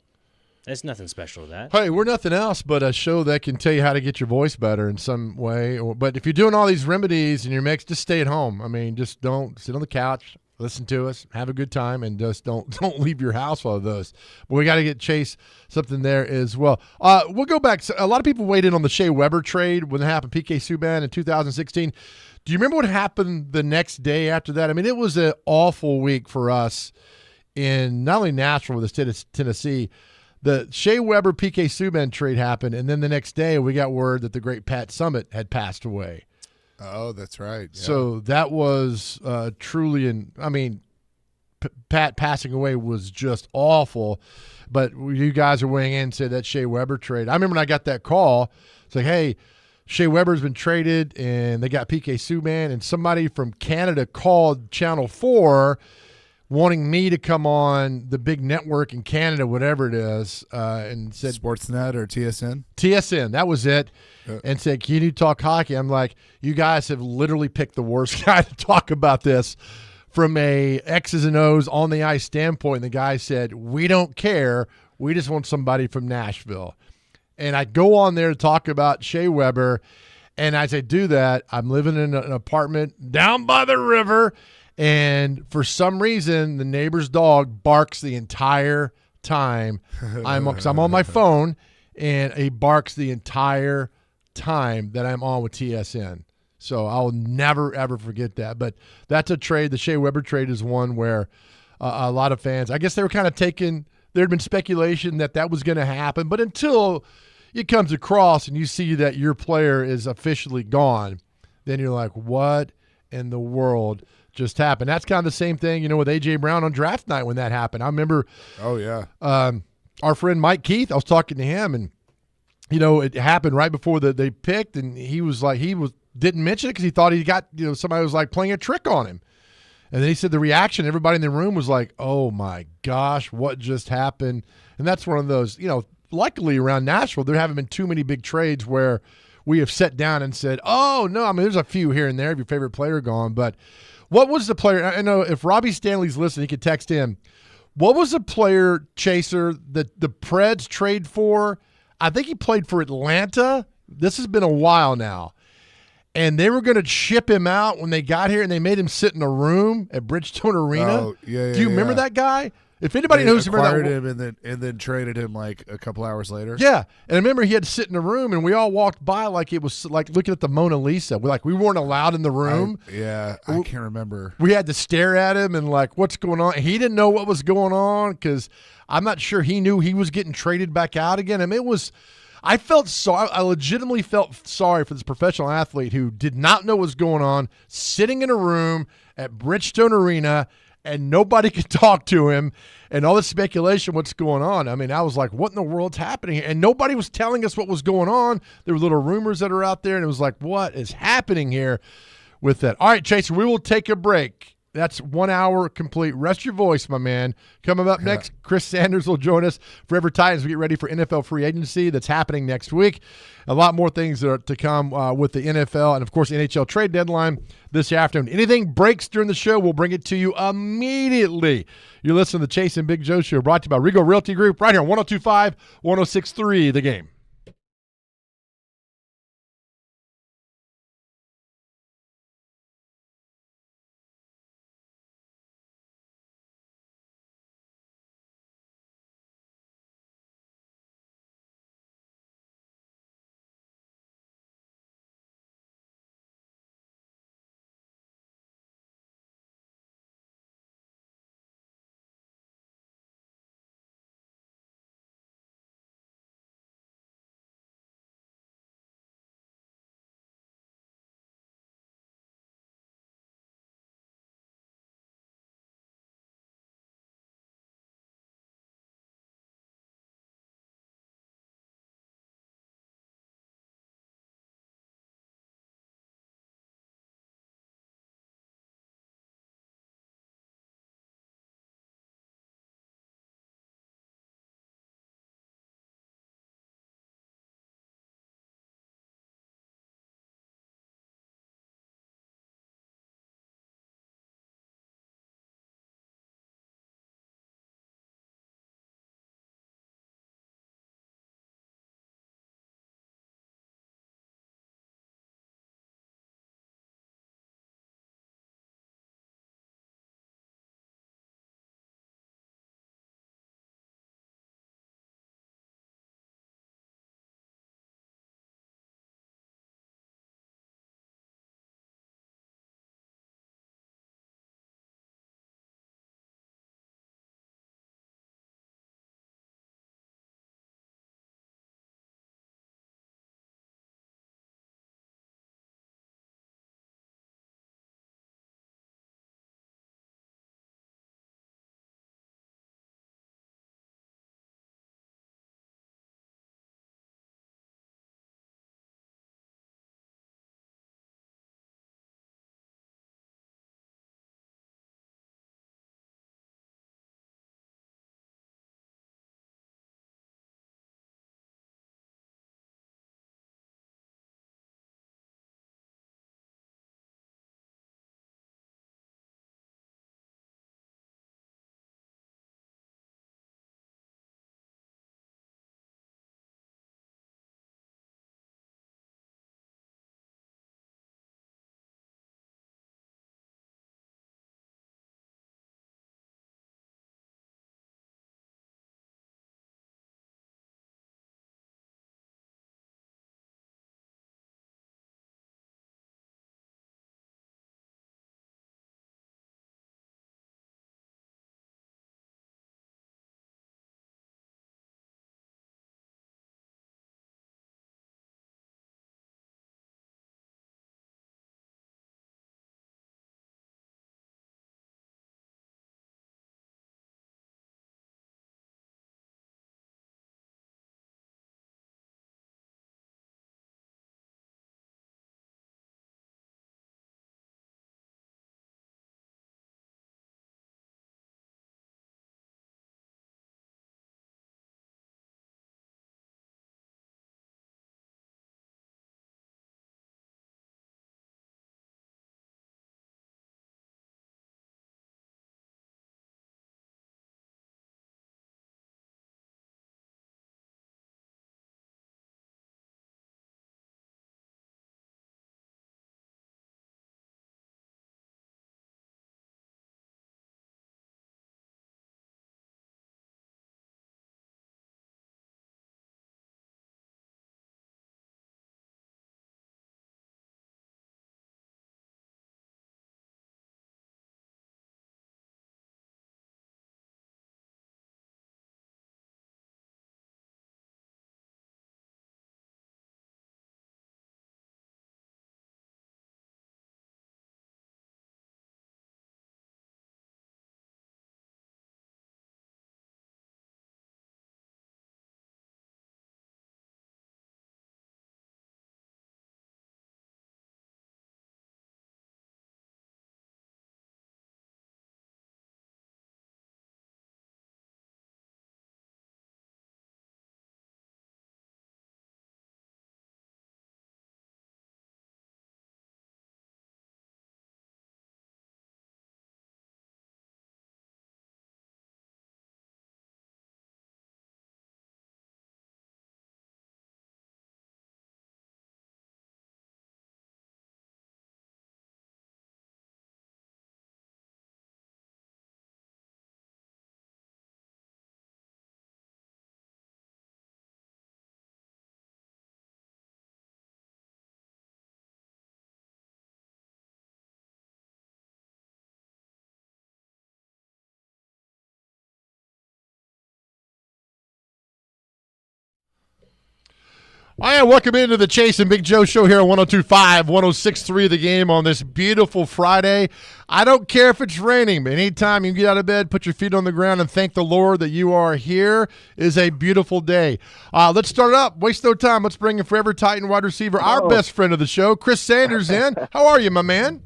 There's nothing special with that. Hey, we're nothing else but a show that can tell you how to get your voice better in some way. But if you're doing all these remedies and you're mixed, just stay at home. I mean, just don't sit on the couch, listen to us, have a good time, and just don't leave your house while those. But we got to get Chase something there as well. We'll go back. A lot of people weighed in on the Shea Weber trade when it happened, PK Subban in 2016. Do you remember what happened the next day after that? I mean, it was an awful week for us in not only Nashville, but the state of Tennessee. The Shea Weber PK Subban trade happened, and then the next day we got word that the great Pat Summitt had passed away. Oh, that's right. Yeah. So that was truly, Pat passing away was just awful. But you guys are weighing in and say that Shea Weber trade. I remember when I got that call. It's like, hey, Shea Weber's been traded, and they got PK Subban, and somebody from Canada called Channel 4 wanting me to come on the big network in Canada, whatever it is, and said Sportsnet or TSN? TSN, that was it, and said, can you talk hockey? I'm like, you guys have literally picked the worst guy to talk about this from a X's and O's on the ice standpoint. And the guy said, "We don't care. We just want somebody from Nashville." And I go on there to talk about Shea Weber, and as I do that, I'm living in an apartment down by the river, and for some reason, the neighbor's dog barks the entire time. I'm on my phone, and he barks the entire time that I'm on with TSN. So I'll never, ever forget that. But that's a trade. The Shea Weber trade is one where a lot of fans, I guess they were kind of taking – there had been speculation that was going to happen. But until it comes across and you see that your player is officially gone, then you're like, what in the world just happened? That's kind of the same thing, with A.J. Brown on draft night when that happened. I remember our friend Mike Keith, I was talking to him, and, it happened right before they picked, and he didn't mention it because he thought he got, somebody was like playing a trick on him. And then he said the reaction, everybody in the room was like, oh my gosh, what just happened? And that's one of those, luckily around Nashville, there haven't been too many big trades where we have sat down and said, oh no, I mean, there's a few here and there of your favorite player gone. But what was the player? I know if Robbie Stanley's listening, he could text in. What was the player, Chaser, that the Preds trade for? I think he played for Atlanta. This has been a while now. And they were going to ship him out when they got here, and they made him sit in a room at Bridgestone Arena. Oh, yeah. Do you remember that guy? If anybody knows him, acquired him and then traded him like a couple hours later. Yeah, and I remember he had to sit in a room, and we all walked by like it was like looking at the Mona Lisa. We weren't allowed in the room. I can't remember. We had to stare at him and like, what's going on? He didn't know what was going on because I'm not sure he knew he was getting traded back out again. I mean, it was. I felt sorry. I legitimately felt sorry for this professional athlete who did not know what was going on, sitting in a room at Bridgestone Arena, and nobody could talk to him, and all this speculation, what's going on. I mean, I was like, what in the world's happening here? And nobody was telling us what was going on. There were little rumors that are out there, and it was like, what is happening here with that? All right, Chase, we will take a break. That's 1 hour complete. Rest your voice, my man. Coming up next, Chris Sanders will join us. Forever Titans, we get ready for NFL free agency that's happening next week. A lot more things that are to come with the NFL and, of course, NHL trade deadline this afternoon. Anything breaks during the show, we'll bring it to you immediately. You're listening to the Chase and Big Joe Show, brought to you by Regal Realty Group, right here on 102.5, 106.3, The Game. Hi, and welcome into the Chase and Big Joe show here on 102.5, 106.3 The Game on this beautiful Friday. I don't care if it's raining, but anytime you get out of bed, put your feet on the ground and thank the Lord that you are here is a beautiful day. Let's start up. Waste no time. Let's bring in Forever Titan wide receiver, our best friend of the show, Chris Sanders in. How are you, my man?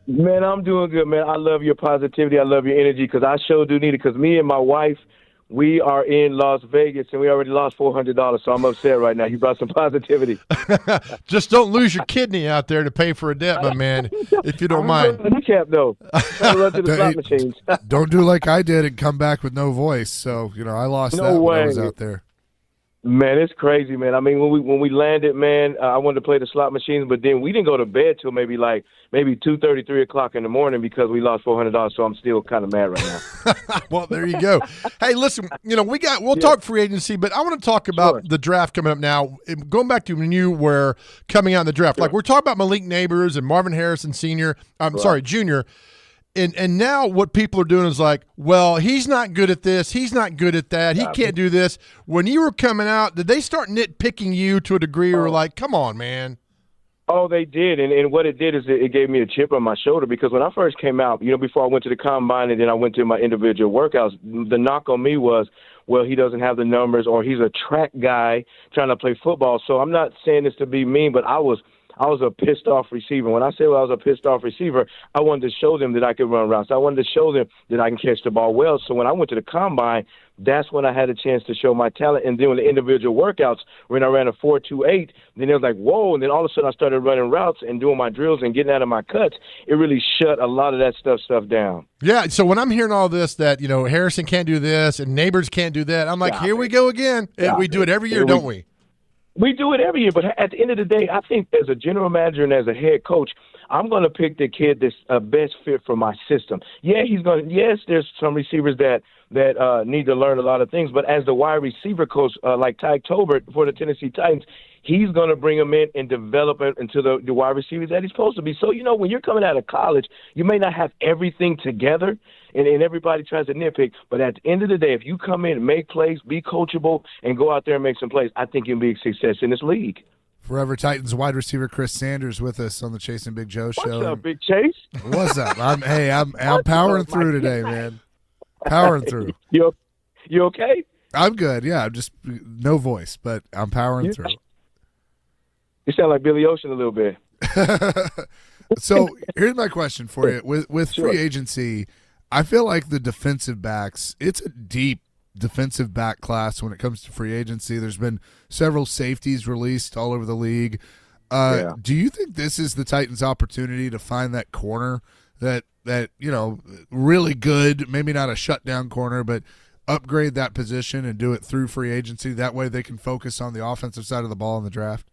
Man, I'm doing good, man. I love your positivity. I love your energy because I sure do need it because me and my wife, we are in Las Vegas, and we already lost $400, so I'm upset right now. You brought some positivity. Just don't lose your kidney out there to pay for a debt, my man, if you don't mind. Recap, though. Run to the slot machines. Don't do like I did and come back with no voice. So, I lost that when I was out there. Man, it's crazy, man. I mean, when we landed, man, I wanted to play the slot machines, but then we didn't go to bed till maybe 2:30, 3 o'clock in the morning because we lost $400. So I'm still kind of mad right now. Well, there you go. Hey, listen, we'll talk free agency, but I want to talk about the draft coming up now. Going back to when you were coming out in the draft, like we're talking about Malik Neighbors and Marvin Harrison Jr. And now what people are doing is like, well, he's not good at this. He's not good at that. He can't do this. When you were coming out, did they start nitpicking you to a degree or like, come on, man? Oh, they did. And what it did is it gave me a chip on my shoulder because when I first came out, before I went to the combine and then I went to my individual workouts, the knock on me was, well, he doesn't have the numbers or he's a track guy trying to play football. So I'm not saying this to be mean, but I was a pissed-off receiver. When I say I was a pissed-off receiver, I wanted to show them that I could run routes. I wanted to show them that I can catch the ball well. So when I went to the combine, that's when I had a chance to show my talent. And then when the individual workouts, when I ran a 4.28, then it was like, whoa. And then all of a sudden I started running routes and doing my drills and getting out of my cuts. It really shut a lot of that stuff down. Yeah, so when I'm hearing all this that, Harrison can't do this and Neighbors can't do that, I'm like, here we go again. And we do it every year, don't we? We do it every year, but at the end of the day, I think as a general manager and as a head coach, I'm going to pick the kid that's best fit for my system. Yes, there's some receivers that need to learn a lot of things, but as the wide receiver coach, like Ty Tolbert for the Tennessee Titans, he's going to bring them in and develop it into the wide receivers that he's supposed to be. So, when you're coming out of college, you may not have everything together, and everybody tries to nitpick. But at the end of the day, if you come in, make plays, be coachable, and go out there and make some plays, I think you'll be a success in this league. Forever Titans wide receiver Chris Sanders with us on the Chase and Big Joe show. What's up, Big Chase? What's up? I'm powering through today, man. Powering through. You okay? I'm good. Yeah, I'm just no voice, but I'm powering through. You sound like Billy Ocean a little bit. So here's my question for you: with free agency, I feel like the defensive backs, it's a deep defensive back class when it comes to free agency. There's been several safeties released all over the league. Do you think this is the Titans' opportunity to find that corner that really good, maybe not a shutdown corner, but upgrade that position and do it through free agency? That way they can focus on the offensive side of the ball in the draft.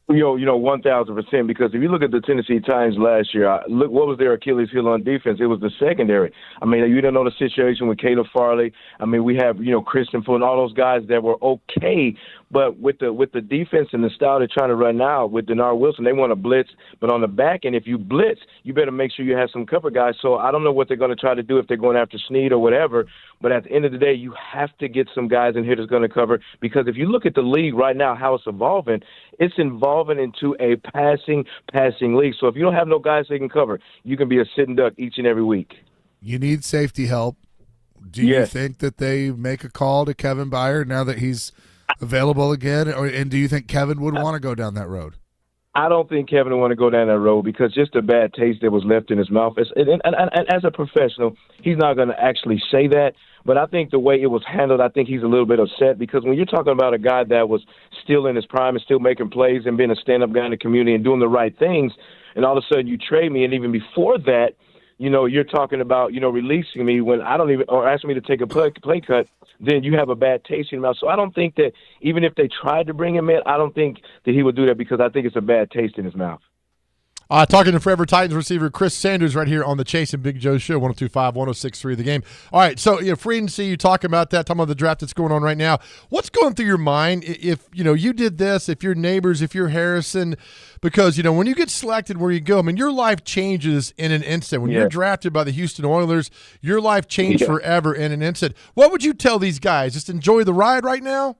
1,000%. Because if you look at the Tennessee Titans last year, look what was their Achilles heel on defense. It was the secondary. I mean, you don't know the situation with Caleb Farley. I mean, we have Christian Fuller and all those guys that were okay, but with the defense and the style they're trying to run now with Denard Wilson, they want to blitz. But on the back end, if you blitz, you better make sure you have some cover guys. So I don't know what they're going to try to do if they're going after Snead or whatever. But at the end of the day, you have to get some guys in here that's going to cover. Because if you look at the league right now, how it's evolving into a passing league. So if you don't have no guys that can cover, you can be a sitting duck each and every week. You need safety help. Do you think that they make a call to Kevin Byard now that he's available again? And do you think Kevin would want to go down that road? I don't think Kevin would want to go down that road because just a bad taste that was left in his mouth. And as a professional, he's not going to actually say that. But I think the way it was handled, I think he's a little bit upset because when you're talking about a guy that was still in his prime and still making plays and being a stand-up guy in the community and doing the right things, and all of a sudden you trade me, and even before that, you're talking about, releasing me when I don't even, or asking me to take a play cut, then you have a bad taste in your mouth. So I don't think that even if they tried to bring him in, I don't think that he would do that because I think it's a bad taste in his mouth. Talking to Forever Titans receiver Chris Sanders right here on the Chase and Big Joe show, 102.5, 106.3 The Game. All right, so free agency, you talking about that, talking about the draft that's going on right now. What's going through your mind if you did this, if you're Neighbors, if you're Harrison? Because, when you get selected where you go, I mean, your life changes in an instant. When you're drafted by the Houston Oilers, your life changed forever in an instant. What would you tell these guys? Just enjoy the ride right now?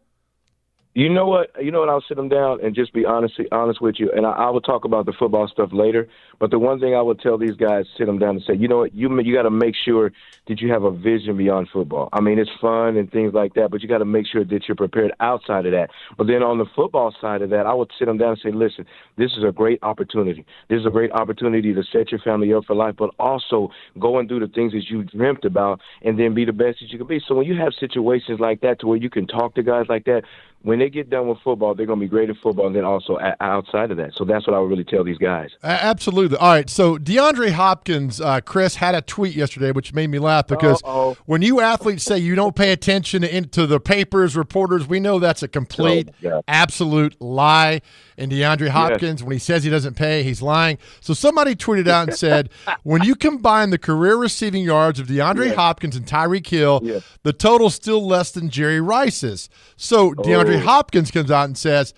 You know what? I'll sit them down and just be honest with you. And I will talk about the football stuff later. But the one thing I would tell these guys, sit them down and say, you know what? You got to make sure that you have a vision beyond football. I mean, it's fun and things like that, but you got to make sure that you're prepared outside of that. But then on the football side of that, I would sit them down and say, listen, this is a great opportunity. This is a great opportunity to set your family up for life, but also go and do the things that you dreamt about and then be the best that you can be. So when you have situations like that to where you can talk to guys like that, when they get done with football, they're going to be great at football and then also outside of that. So that's what I would really tell these guys. Absolutely. All right, so DeAndre Hopkins, Chris, had a tweet yesterday which made me laugh because when you athletes say you don't pay attention to the papers, reporters, we know that's a complete, absolute lie. And DeAndre Hopkins, when he says he doesn't pay, he's lying. So somebody tweeted out and said, when you combine the career receiving yards of DeAndre Hopkins and Tyreek Hill, the total's still less than Jerry Rice's. So DeAndre Hopkins comes out and says,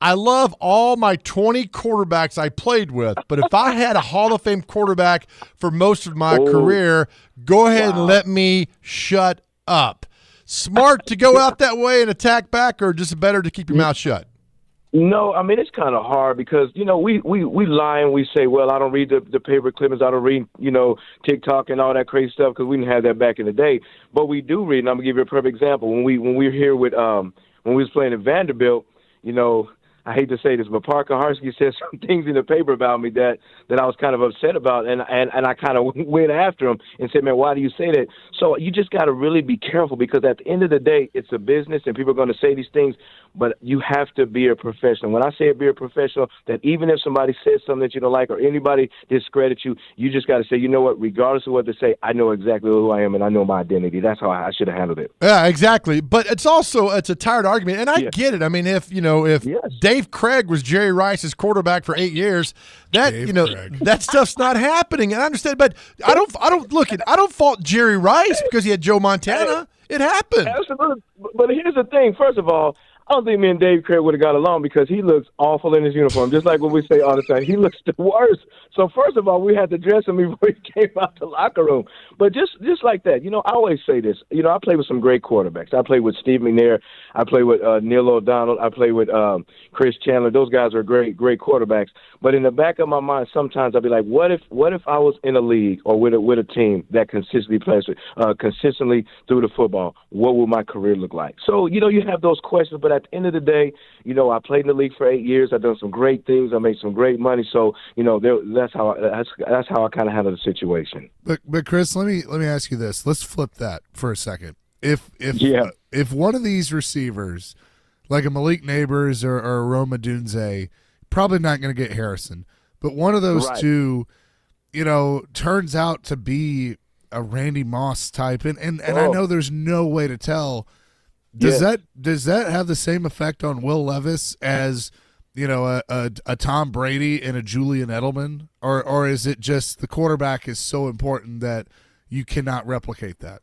I love all my 20 quarterbacks I played with, but if I had a Hall of Fame quarterback for most of my career, go ahead and let me shut up. Smart to go out that way and attack back, or just better to keep your mouth shut? No, I mean, it's kind of hard because, we lie and we say, well, I don't read the paper clippings. I don't read, TikTok and all that crazy stuff because we didn't have that back in the day. But we do read, and I'm going to give you a perfect example. When we were here with when we was playing at Vanderbilt, I hate to say this, but Parker Harsky said some things in the paper about me that I was kind of upset about, and I kind of went after him and said, man, why do you say that? So you just got to really be careful because at the end of the day, it's a business and people are going to say these things, but you have to be a professional. When I say be a professional, that even if somebody says something that you don't like or anybody discredits you, you just got to say, you know what, regardless of what they say, I know exactly who I am and I know my identity. That's how I should have handled it. Yeah, exactly. But it's a tired argument, and I get it. I mean, if Dave Craig was Jerry Rice's quarterback for 8 years, that stuff's not happening. And I understand, but I don't fault Jerry Rice because he had Joe Montana. It happened. Absolutely. But here's the thing. First of all, I don't think me and Dave Craig would have got along because he looks awful in his uniform, just like what we say all the time. He looks the worst. So first of all, we had to dress him before he came out the locker room. But just like that, I always say this. I played with some great quarterbacks. I played with Steve McNair. I played with Neil O'Donnell. I played with Chris Chandler. Those guys are great quarterbacks. But in the back of my mind, sometimes I'll be like, what if I was in a league or with a team that consistently plays consistently through the football? What would my career look like? So you have those questions, but at the end of the day, I played in the league for 8 years. I've done some great things. I made some great money. So, that's how I kind of handle the situation. But Chris, let me ask you this. Let's flip that for a second. If one of these receivers, like a Malik Neighbors or a Rome Odunze, probably not going to get Harrison, but one of those two, turns out to be a Randy Moss type, and I know there's no way to tell. Does that have the same effect on Will Levis as a Tom Brady and a Julian Edelman, or is it just the quarterback is so important that you cannot replicate that?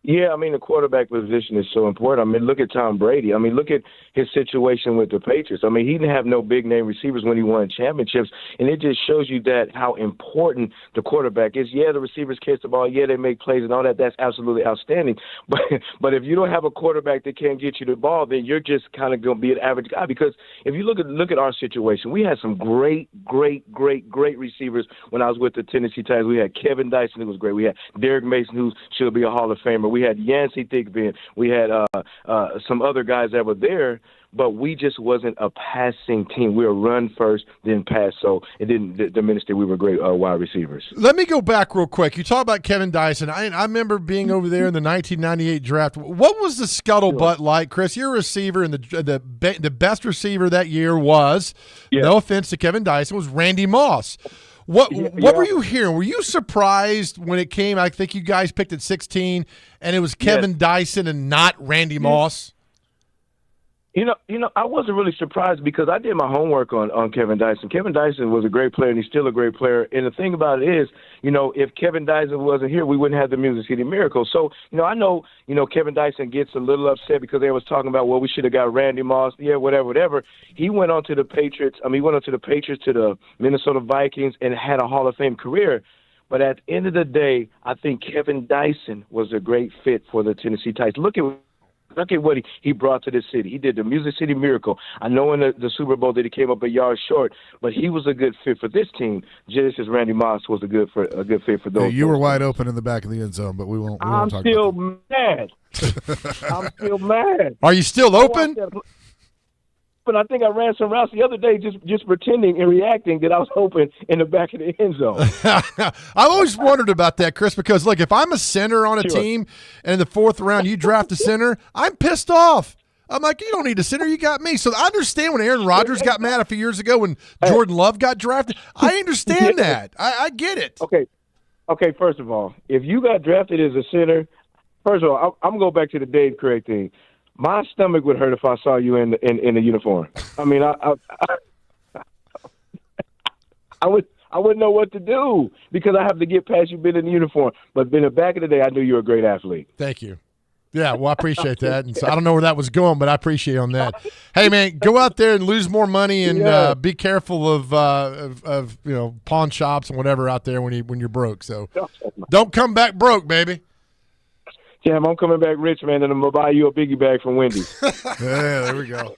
Yeah, I mean, the quarterback position is so important. I mean, look at Tom Brady. I mean, look at his situation with the Patriots. I mean, he didn't have no big-name receivers when he won championships, and it just shows you that how important the quarterback is. Yeah, the receivers catch the ball. Yeah, they make plays and all that. That's absolutely outstanding. But if you don't have a quarterback that can't get you the ball, then you're just kind of going to be an average guy. Because if you look at our situation, we had some great receivers when I was with the Tennessee Titans. We had Kevin Dyson, who was great. We had Derek Mason, who should be a Hall of Famer. We had Yancey Thigpen. We had some other guys that were there, but we just wasn't a passing team. We were run first, then pass, so it didn't diminish that we were great wide receivers. Let me go back real quick. You talk about Kevin Dyson. I remember being over there in the 1998 draft. What was the scuttlebutt like, Chris? You're a receiver, and the best receiver that year was, no offense to Kevin Dyson, was Randy Moss. What were you hearing? Were you surprised when it came? I think you guys picked at 16, and it was Kevin Dyson and not Randy Moss. I wasn't really surprised because I did my homework on Kevin Dyson. Kevin Dyson was a great player, and he's still a great player. And the thing about it is, if Kevin Dyson wasn't here, we wouldn't have the Music City Miracle. So, I know, Kevin Dyson gets a little upset because they was talking about, well, we should have got Randy Moss. Yeah, whatever. He went on to the Patriots. He went on to the Patriots, to the Minnesota Vikings, and had a Hall of Fame career. But at the end of the day, I think Kevin Dyson was a great fit for the Tennessee Titans. Look at Look at what he brought to this city. He did the Music City Miracle. I know in the Super Bowl that he came up a yard short, but he was a good fit for this team, just as Randy Moss was a good fit for those. Yeah, you were wide open in the back of the end zone, but we won't I'm talk still about mad. I'm still mad. Are you still open? But I think I ran some routes the other day just pretending and reacting that I was hoping in the back of the end zone. I've always wondered about that, Chris, because, look, if I'm a center on a team and in the fourth round you draft a center, I'm pissed off. I'm like, you don't need a center. You got me. So I understand when Aaron Rodgers got mad a few years ago when Jordan Love got drafted. I understand that. I get it. Okay, first of all, if you got drafted as a center, first of all, I'm going to go back to the Dave Craig thing. My stomach would hurt if I saw you in the uniform. I mean, I wouldn't know what to do because I have to get past you being in the uniform. But in the back of the day, I knew you were a great athlete. Thank you. Yeah, well, I appreciate that. And so I don't know where that was going, but I appreciate on that. Hey, man, go out there and lose more money and be careful of pawn shops and whatever out there when you're broke. So don't come back broke, baby. Jam, I'm coming back rich, man, and I'm going to buy you a biggie bag from Wendy's. Yeah, there we go.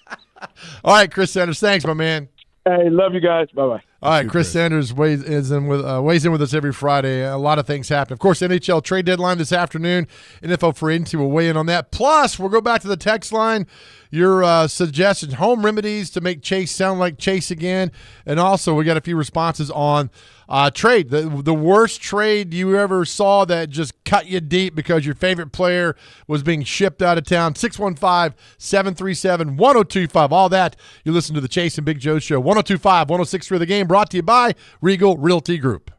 All right, Chris Sanders, thanks, my man. Hey, love you guys. Bye-bye. All right, Chris Sanders weighs in with us every Friday. A lot of things happen. Of course, NHL trade deadline this afternoon. NFL Free Agency will weigh in on that. Plus, we'll go back to the text line. Your suggestions, home remedies to make Chase sound like Chase again. And also, we got a few responses on trade. The worst trade you ever saw that just cut you deep because your favorite player was being shipped out of town. 615-737-1025. All that, you listen to the Chase and Big Joe Show. 102.5, 106.3 The Game, brought to you by Regal Realty Group.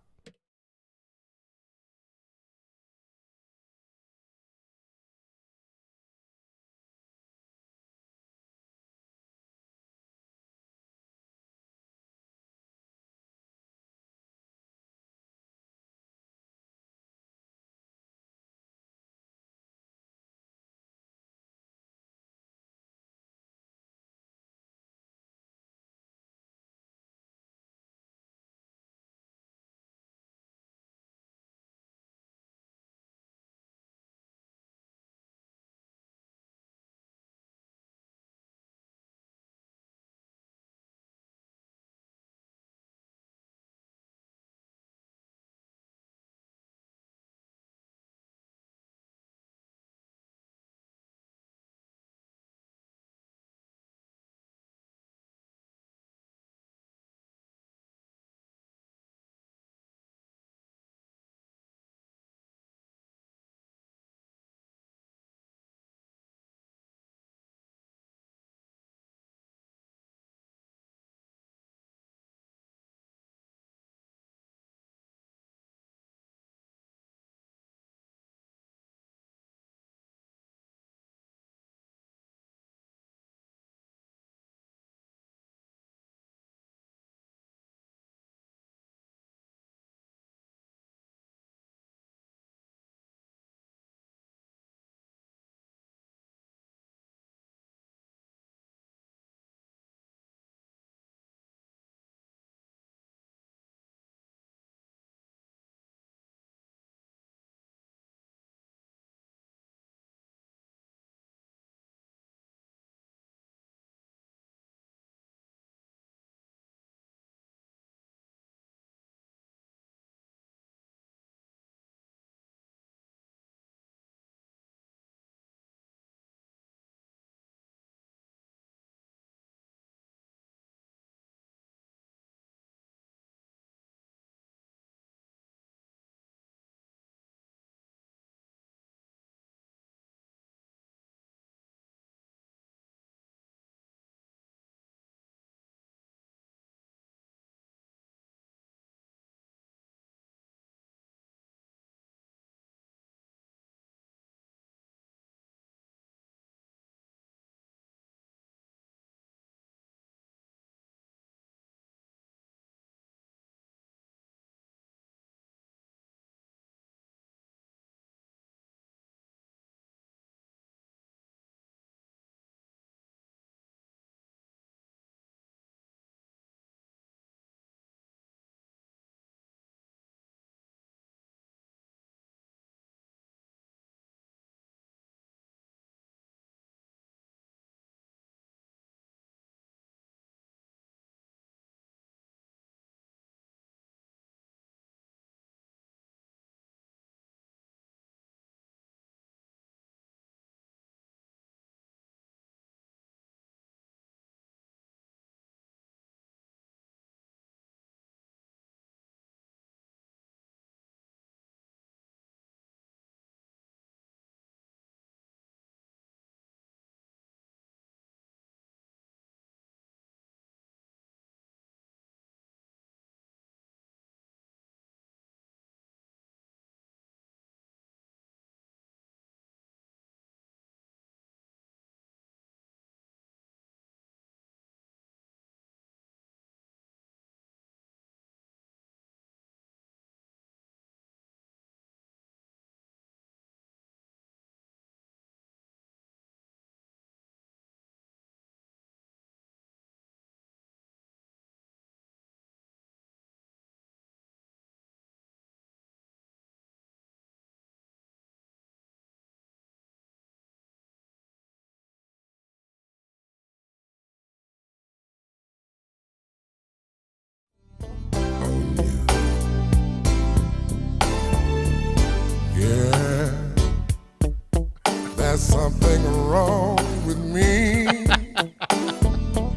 something wrong with me.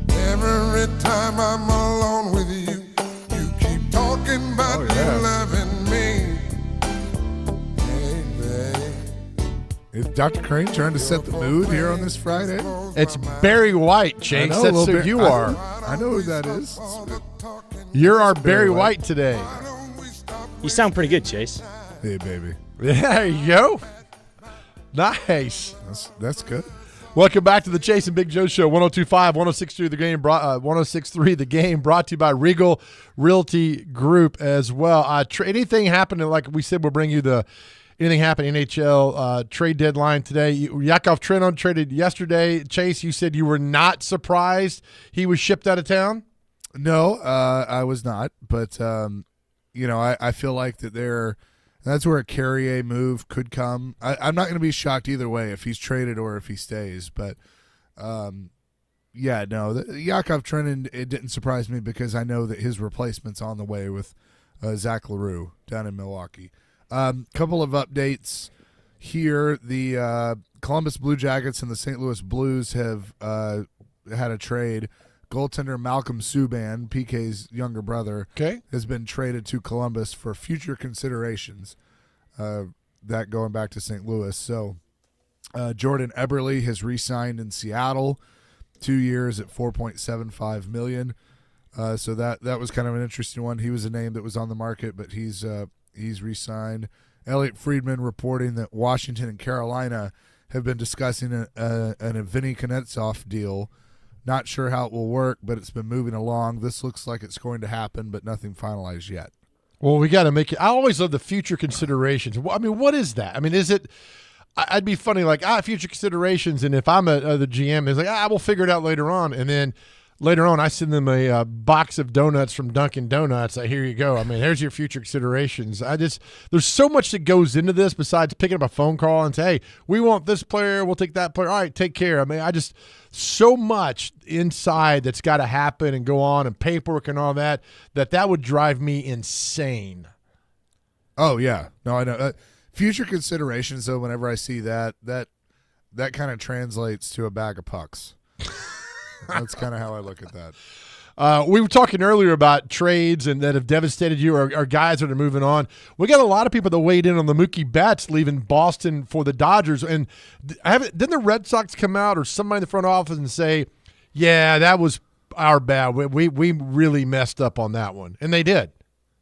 Every time I'm alone with you, you keep talking about you loving me. Hey, babe. Is Dr. Crane trying to set the mood here on this Friday? It's Barry White, Chase. I know, That's little who bit- you are. I know who that is. You're our Barry White today. You sound pretty good, Chase. Hey, baby. There you go. Nice. That's good. Welcome back to the Chase and Big Joe Show. 102.5, 106.3 the game. 106.3 the game. Brought to you by Regal Realty Group as well. Anything happening? Like we said, we'll bring you the anything happening NHL trade deadline today. Yakov Trinon traded yesterday. Chase, you said you were not surprised he was shipped out of town. No, I was not. But I feel like that's where a Carrier move could come. I'm not going to be shocked either way if he's traded or if he stays. But, Yakov Trenin, it didn't surprise me because I know that his replacement's on the way with Zach LaRue down in Milwaukee. Couple of updates here. The Columbus Blue Jackets and the St. Louis Blues have had a trade. Goaltender Malcolm Subban, PK's younger brother, has been traded to Columbus for future considerations, that going back to St. Louis. So Jordan Eberle has re-signed in Seattle, 2 years at $4.75 million. So that was kind of an interesting one. He was a name that was on the market, but he's re-signed. Elliot Friedman reporting that Washington and Carolina have been discussing an Evgeny Kuznetsov deal. Not sure how it will work, but it's been moving along. This looks like it's going to happen, but nothing finalized yet. Well, we got to make it. I always love the future considerations. I mean, what is that? I mean, is it? I'd be funny like future considerations, and if I'm the GM, it's like we'll figure it out later on, and then later on I send them a box of donuts from Dunkin' Donuts. Here you go. I mean, there's your future considerations. There's so much that goes into this besides picking up a phone call and say, hey, we want this player, we'll take that player. All right, take care. I mean, so much inside that's got to happen and go on and paperwork and all that would drive me insane. Oh, yeah. No, I know. Future considerations, though, whenever I see that kind of translates to a bag of pucks. That's kind of how I look at that. We were talking earlier about trades and that have devastated you or guys that are moving on. We got a lot of people that weighed in on the Mookie Betts leaving Boston for the Dodgers. And didn't the Red Sox come out or somebody in the front office and say, yeah, that was our bad. We really messed up on that one. And they did.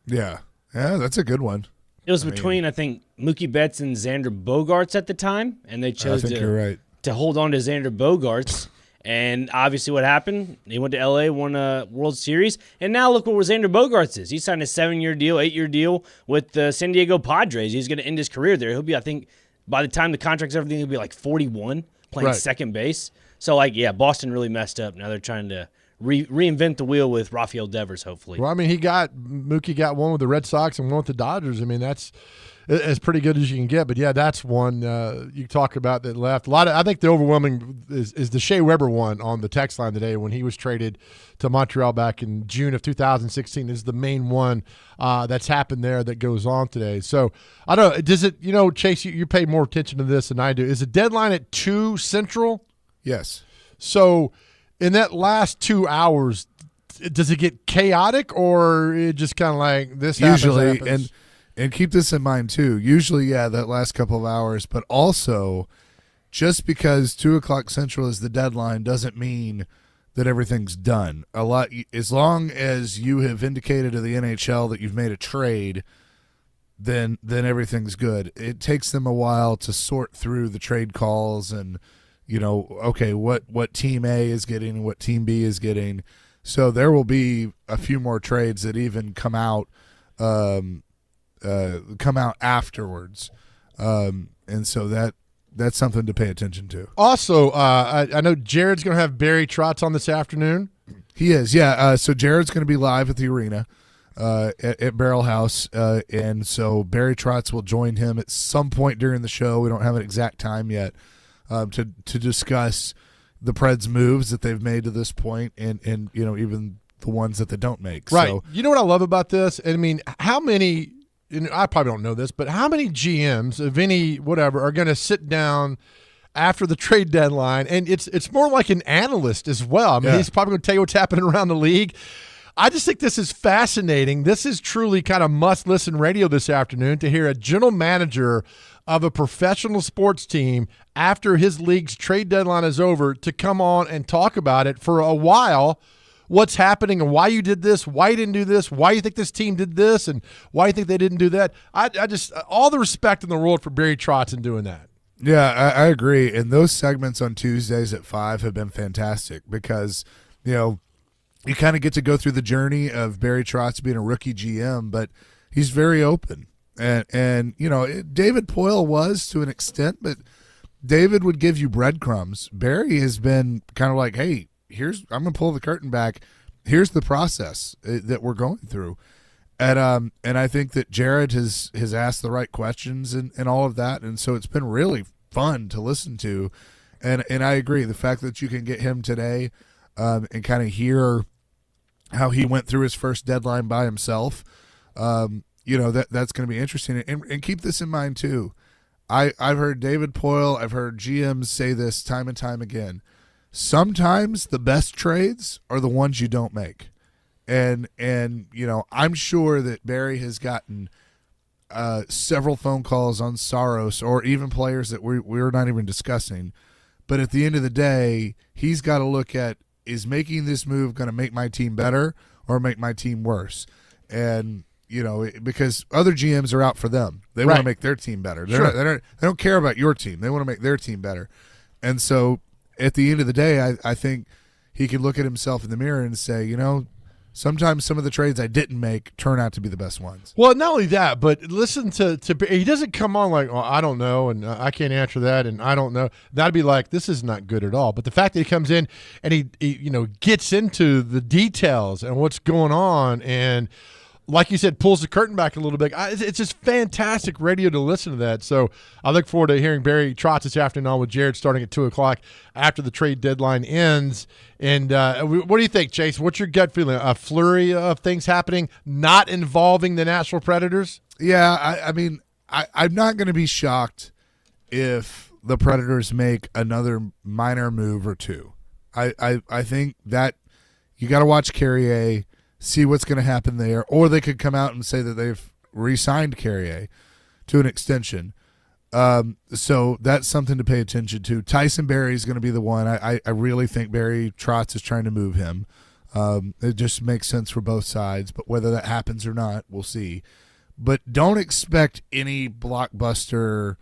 Yeah. Yeah, that's a good one. It was between, I think, Mookie Betts and Xander Bogaerts at the time, and they chose to hold on to Xander Bogaerts. And obviously what happened, he went to L.A., won a World Series, and now look where Xander Bogaerts is. He signed a 7-year deal, 8-year deal with the San Diego Padres. He's going to end his career there. He'll be, I think, by the time the contract's everything, he'll be like 41, playing second base. So, Boston really messed up. Now they're trying to reinvent the wheel with Rafael Devers, hopefully. Well, I mean, Mookie got one with the Red Sox and one with the Dodgers. I mean, that's as pretty good as you can get. But, yeah, that's one you talk about that left. I think the overwhelming is the Shea Weber one on the text line today when he was traded to Montreal back in June of 2016 is the main one that's happened there that goes on today. So, I don't know. Does it, Chase, you pay more attention to this than I do. Is the deadline at 2 Central? Yes. So, in that last 2 hours, does it get chaotic or it just kind of like this happens? And keep this in mind too. Usually, that last couple of hours, but also just because 2:00 Central is the deadline doesn't mean that everything's done. As long as you have indicated to the NHL that you've made a trade, then everything's good. It takes them a while to sort through the trade calls and what team A is getting and what team B is getting. So there will be a few more trades that even come out afterwards. And so that's something to pay attention to. Also, I know Jared's going to have Barry Trotz on this afternoon. He is, yeah. So Jared's going to be live at the arena at Barrel House. And so Barry Trotz will join him at some point during the show. We don't have an exact time yet. To discuss the Preds moves that they've made to this point and even the ones that they don't make. Right. So, you know what I love about this? I mean, how many – I probably don't know this, but how many GMs, if any, whatever, are going to sit down after the trade deadline, and it's more like an analyst as well. I mean, he's probably going to tell you what's happening around the league. I just think this is fascinating. This is truly kind of must-listen radio this afternoon to hear a general manager of a professional sports team after his league's trade deadline is over to come on and talk about it for a while, what's happening and why you did this, why you didn't do this, why you think this team did this, and why you think they didn't do that. I just all the respect in the world for Barry Trotz in doing that. Yeah, I agree. And those segments on Tuesdays at 5 have been fantastic because, you kind of get to go through the journey of Barry Trotz being a rookie GM, but he's very open. And David Poyle was to an extent, but David would give you breadcrumbs. Barry has been kind of like, hey, I'm going to pull the curtain back. Here's the process that we're going through. And I think that Jared has asked the right questions and all of that. And so it's been really fun to listen to. And I agree. The fact that you can get him today and kind of hear how he went through his first deadline by himself, that's going to be interesting. And keep this in mind too. I've heard David Poyle, I've heard GMs say this time and time again. Sometimes the best trades are the ones you don't make. And I'm sure that Barry has gotten several phone calls on Saros or even players that we're not even discussing. But at the end of the day, he's got to look at, is making this move going to make my team better or make my team worse? And, because other GMs are out for them. They want to make their team better. They don't care about your team. They want to make their team better. And so at the end of the day, I think he can look at himself in the mirror and say, sometimes some of the trades I didn't make turn out to be the best ones. Well, not only that, but listen to he doesn't come on like, I don't know, and I can't answer that, and I don't know. That'd be like, this is not good at all. But the fact that he comes in and he gets into the details and what's going on, and like you said, pulls the curtain back a little bit. It's just fantastic radio to listen to that. So I look forward to hearing Barry Trotz this afternoon on with Jared starting at 2:00 after the trade deadline ends. And what do you think, Chase? What's your gut feeling? A flurry of things happening not involving the Nashville Predators? Yeah, I'm not going to be shocked if the Predators make another minor move or two. I think that you got to watch Carrier, see what's going to happen there, or they could come out and say that they've re-signed Carrier to an extension. So that's something to pay attention to. Tyson Barrie is going to be the one. I really think Barry Trotz is trying to move him. It just makes sense for both sides, but whether that happens or not, we'll see. But don't expect any blockbuster,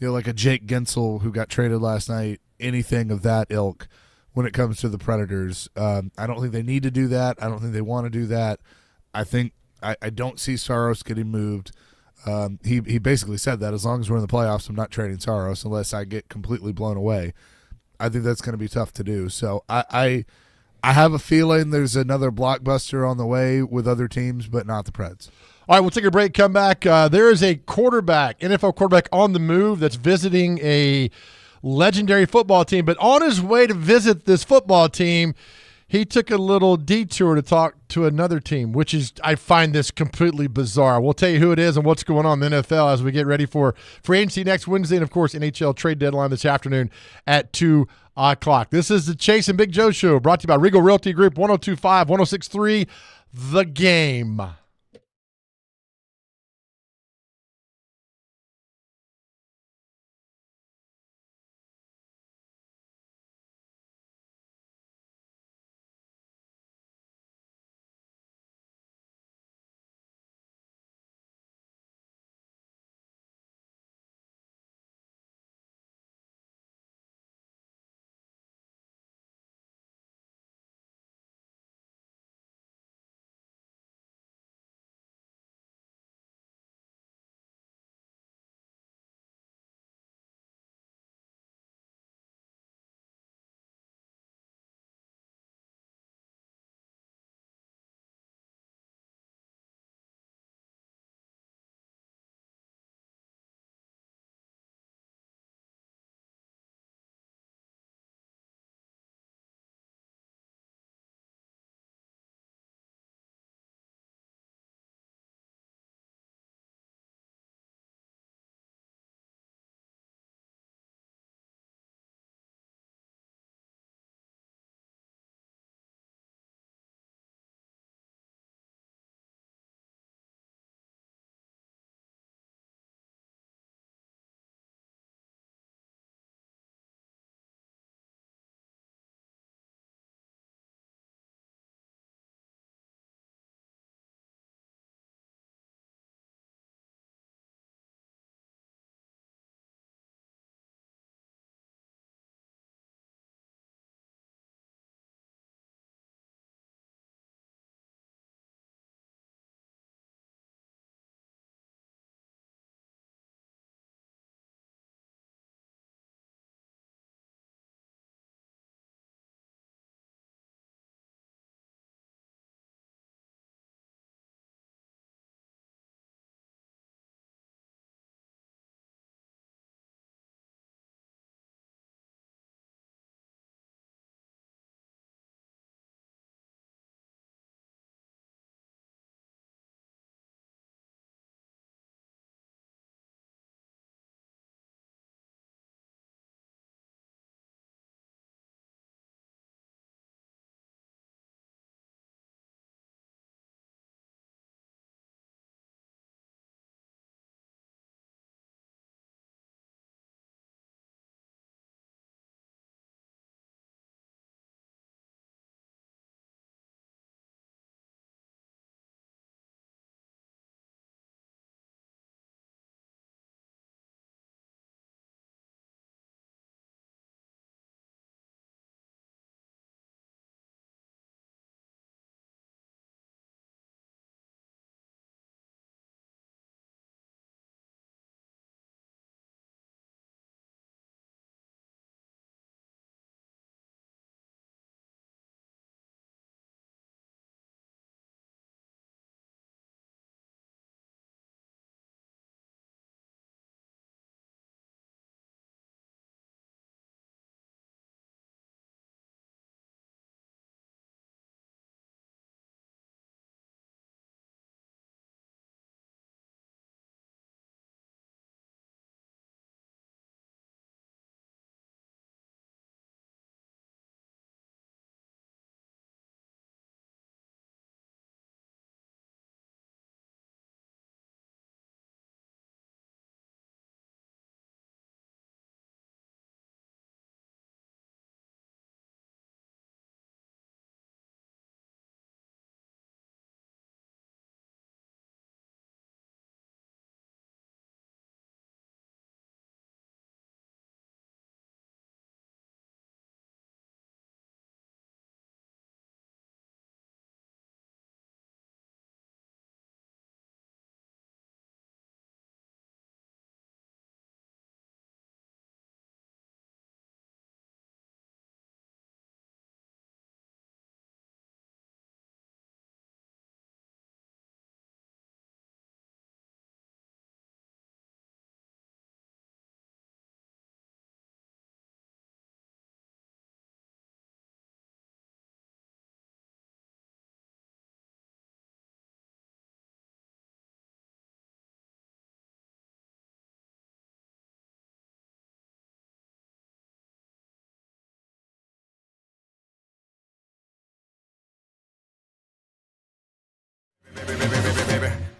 like a Jake Gensel who got traded last night, anything of that ilk when it comes to the Predators. I don't think they need to do that. I don't think they want to do that. I think I don't see Saros getting moved. He basically said that as long as we're in the playoffs, I'm not trading Saros unless I get completely blown away. I think that's going to be tough to do. So I have a feeling there's another blockbuster on the way with other teams, but not the Preds. All right, we'll take a break, come back. There is a NFL quarterback on the move that's visiting a legendary football team, but on his way to visit this football team, he took a little detour to talk to another team, which is, I find this completely bizarre. We'll tell you who it is and what's going on in the NFL as we get ready for free agency next Wednesday, and of course NHL trade deadline this afternoon at 2:00. This is the Chase and Big Joe Show, brought to you by Regal Realty Group, 102.5, 106.3, The Game.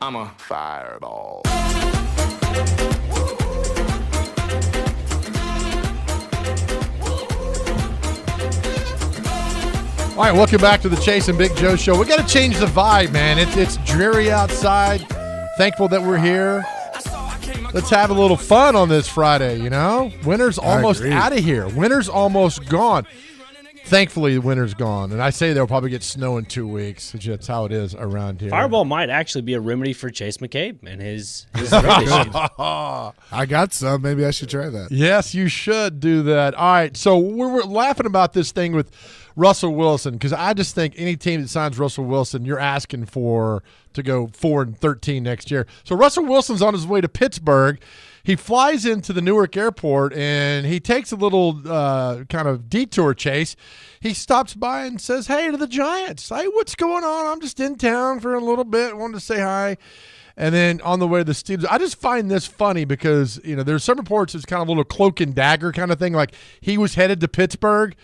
I'm a fireball. All right, welcome back to the Chase and Big Joe Show. We got to change the vibe, man. It's dreary outside. Thankful that we're here. Let's have a little fun on this Friday, you know? Winter's almost out of here. Winter's almost gone. Thankfully, the winter's gone. And I say they'll probably get snow in 2 weeks. That's how it is around here. Fireball might actually be a remedy for Chase McCabe and his throat issues. I got some. Maybe I should try that. Yes, you should do that. All right, so we're laughing about this thing with Russell Wilson because I just think any team that signs Russell Wilson, you're asking for to go 4-13 next year. So Russell Wilson's on his way to Pittsburgh. He flies into the Newark airport, and he takes a little kind of detour chase. He stops by and says, hey, to the Giants. Hey, what's going on? I'm just in town for a little bit. Wanted to say hi. And then on the way to the Steelers, I just find this funny because, you know, there's some reports it's kind of a little cloak and dagger kind of thing. Like he was headed to Pittsburgh,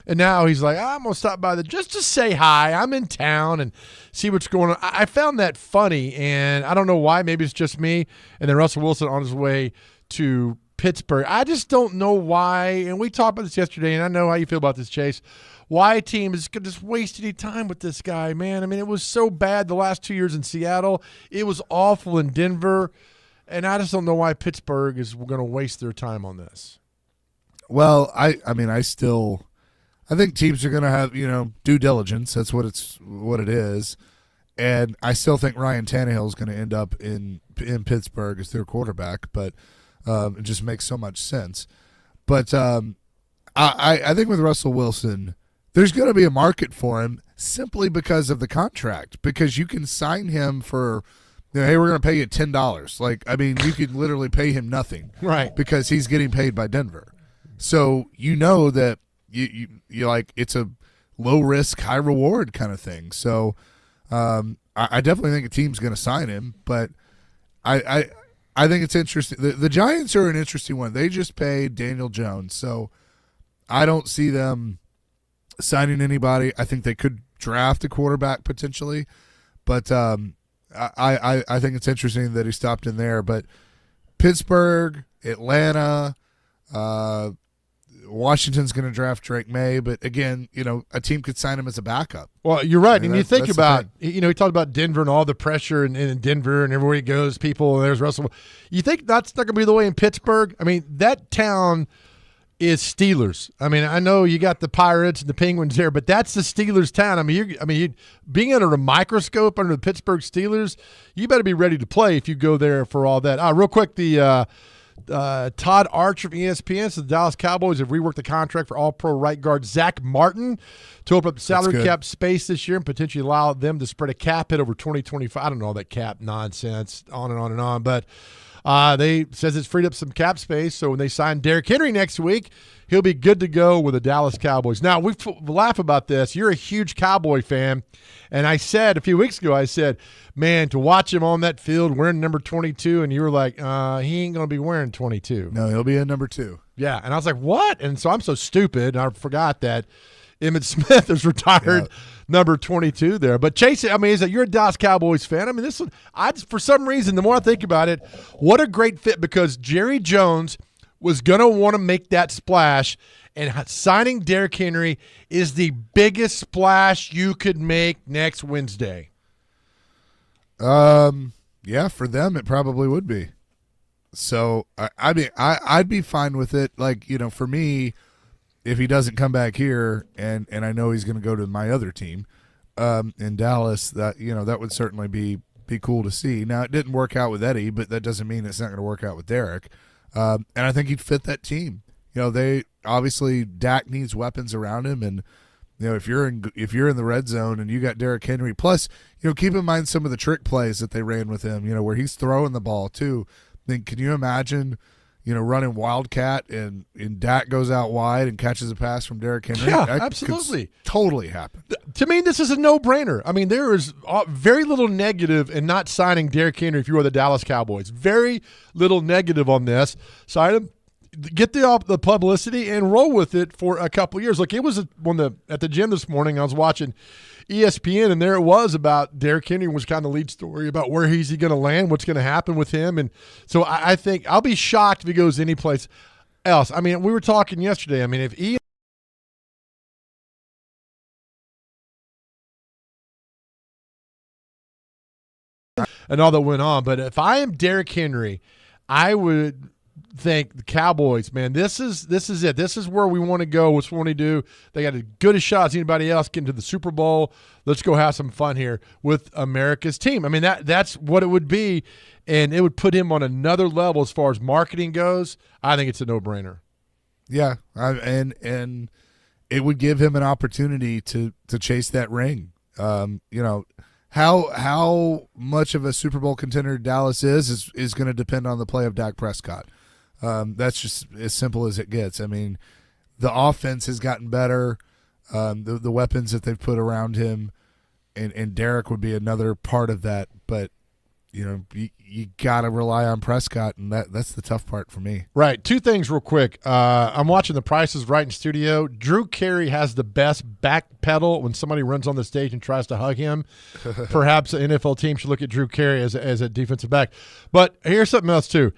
and now he's like, I'm going to stop by just to say hi. I'm in town and see what's going on. I found that funny, and I don't know why. Maybe it's just me. And then Russell Wilson on his way to Pittsburgh. I just don't know why. And we talked about this yesterday, and I know how you feel about this, Chase. Why a team is going to just waste any time with this guy, man. I mean, it was so bad the last 2 years in Seattle. It was awful in Denver. And I just don't know why Pittsburgh is going to waste their time on this. Well, I think teams are going to have, due diligence. That's what it is. And I still think Ryan Tannehill is going to end up in Pittsburgh as their quarterback, but it just makes so much sense. But I think with Russell Wilson, there's going to be a market for him simply because of the contract, because you can sign him for, hey, we're going to pay you $10. Like, I mean, you could literally pay him nothing. Right. Because he's getting paid by Denver. So you know that you like it's a low risk, high reward kind of thing. So I definitely think a team's going to sign him, but I think it's interesting. The Giants are an interesting one. They just paid Daniel Jones, so I don't see them signing anybody. I think they could draft a quarterback potentially, but I think it's interesting that he stopped in there. But Pittsburgh, Atlanta, Washington's going to draft Drake May, but again, a team could sign him as a backup. Well, you're right. And you think about, he talked about Denver and all the pressure in Denver and everywhere he goes, people, and there's Russell. You think that's not going to be the way in Pittsburgh? I mean, that town is Steelers. I mean, I know you got the Pirates and the Penguins there, but that's the Steelers town. I mean, being under a microscope under the Pittsburgh Steelers, you better be ready to play if you go there for all that. Real quick, the Todd Archer from ESPN says the Dallas Cowboys have reworked the contract for all-pro right guard Zach Martin to open up salary cap space this year and potentially allow them to spread a cap hit over 2025. I don't know all that cap nonsense, on and on and on, but they says it's freed up some cap space, so when they sign Derrick Henry next week, he'll be good to go with the Dallas Cowboys. Now, we laugh about this. You're a huge Cowboy fan, and I said a few weeks ago, man, to watch him on that field wearing number 22, and you were like, he ain't going to be wearing 22. No, he'll be in number 2. Yeah, and I was like, what? And so I'm so stupid, and I forgot that Emmitt Smith is retired number 22 there. But Chase, I mean, you're a Dallas Cowboys fan. I mean, for some reason, the more I think about it, what a great fit, because Jerry Jones was going to want to make that splash, and signing Derrick Henry is the biggest splash you could make next Wednesday. Yeah, for them it probably would be. So I mean, I'd be fine with it. Like, for me, if he doesn't come back here, and I know he's going to go to my other team in Dallas, that that would certainly be cool to see. Now, it didn't work out with Eddie, but that doesn't mean it's not going to work out with Derek. And I think he'd fit that team. They obviously, Dak needs weapons around him, and if you're in the red zone and you got Derrick Henry, plus keep in mind some of the trick plays that they ran with him, where he's throwing the ball too. Then can you imagine, running wildcat and Dak goes out wide and catches a pass from Derrick Henry? Yeah, that absolutely, could totally happen. To me, this is a no-brainer. I mean, there is very little negative in not signing Derrick Henry if you are the Dallas Cowboys. Very little negative on this. Sign him get the publicity and roll with it for a couple of years. Like it was at the gym this morning, I was watching ESPN, and there it was about Derrick Henry was kind of the lead story about where he's going to land, what's going to happen with him. And so I think I'll be shocked if he goes any place else. I mean, we were talking yesterday. I mean, if Ian and all that went on, but if I am Derrick Henry, I would think the Cowboys, man, this is it. This is where we want to go. What's we want to do. They got as good a shot as anybody else getting to the Super Bowl. Let's go have some fun here with America's team. I mean, that's what it would be, and it would put him on another level as far as marketing goes. I think it's a no-brainer. Yeah, and it would give him an opportunity to chase that ring. How much of a Super Bowl contender Dallas is going to depend on the play of Dak Prescott. That's just as simple as it gets. I mean, the offense has gotten better. The weapons that they've put around him, and Derek would be another part of that. But you got to rely on Prescott, and that's the tough part for me. Right. Two things real quick. I'm watching The Price is Right in studio. Drew Carey has the best back pedal when somebody runs on the stage and tries to hug him. Perhaps an NFL team should look at Drew Carey as a defensive back. But here's something else too.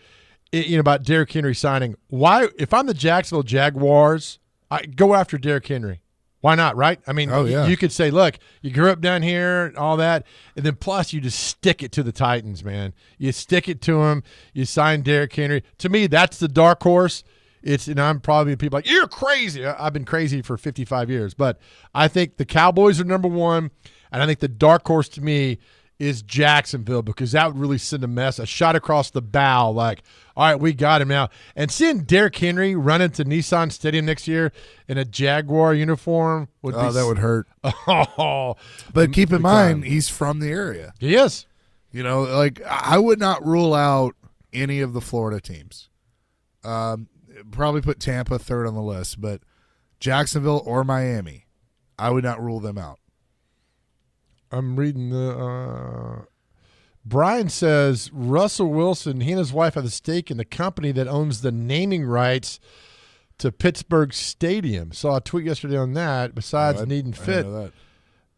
About Derrick Henry signing. Why, if I'm the Jacksonville Jaguars, I go after Derrick Henry. Why not, right? I mean, you could say, look, you grew up down here, all that, and then plus you just stick it to the Titans, man. You stick it to them. You sign Derrick Henry. To me, that's the dark horse. I'm probably people like, you're crazy. I've been crazy for 55 years. But I think the Cowboys are number one, and I think the dark horse to me is Jacksonville, because that would really send a shot across the bow, like, all right, we got him now. And seeing Derrick Henry run into Nissan Stadium next year in a Jaguar uniform would be that would hurt. Oh, but keep in mind, he's from the area. He is. I would not rule out any of the Florida teams. Probably put Tampa third on the list, but Jacksonville or Miami, I would not rule them out. I'm reading the Brian says Russell Wilson, he and his wife have a stake in the company that owns the naming rights to Pittsburgh Stadium. Saw a tweet yesterday on that. Besides needing fit, I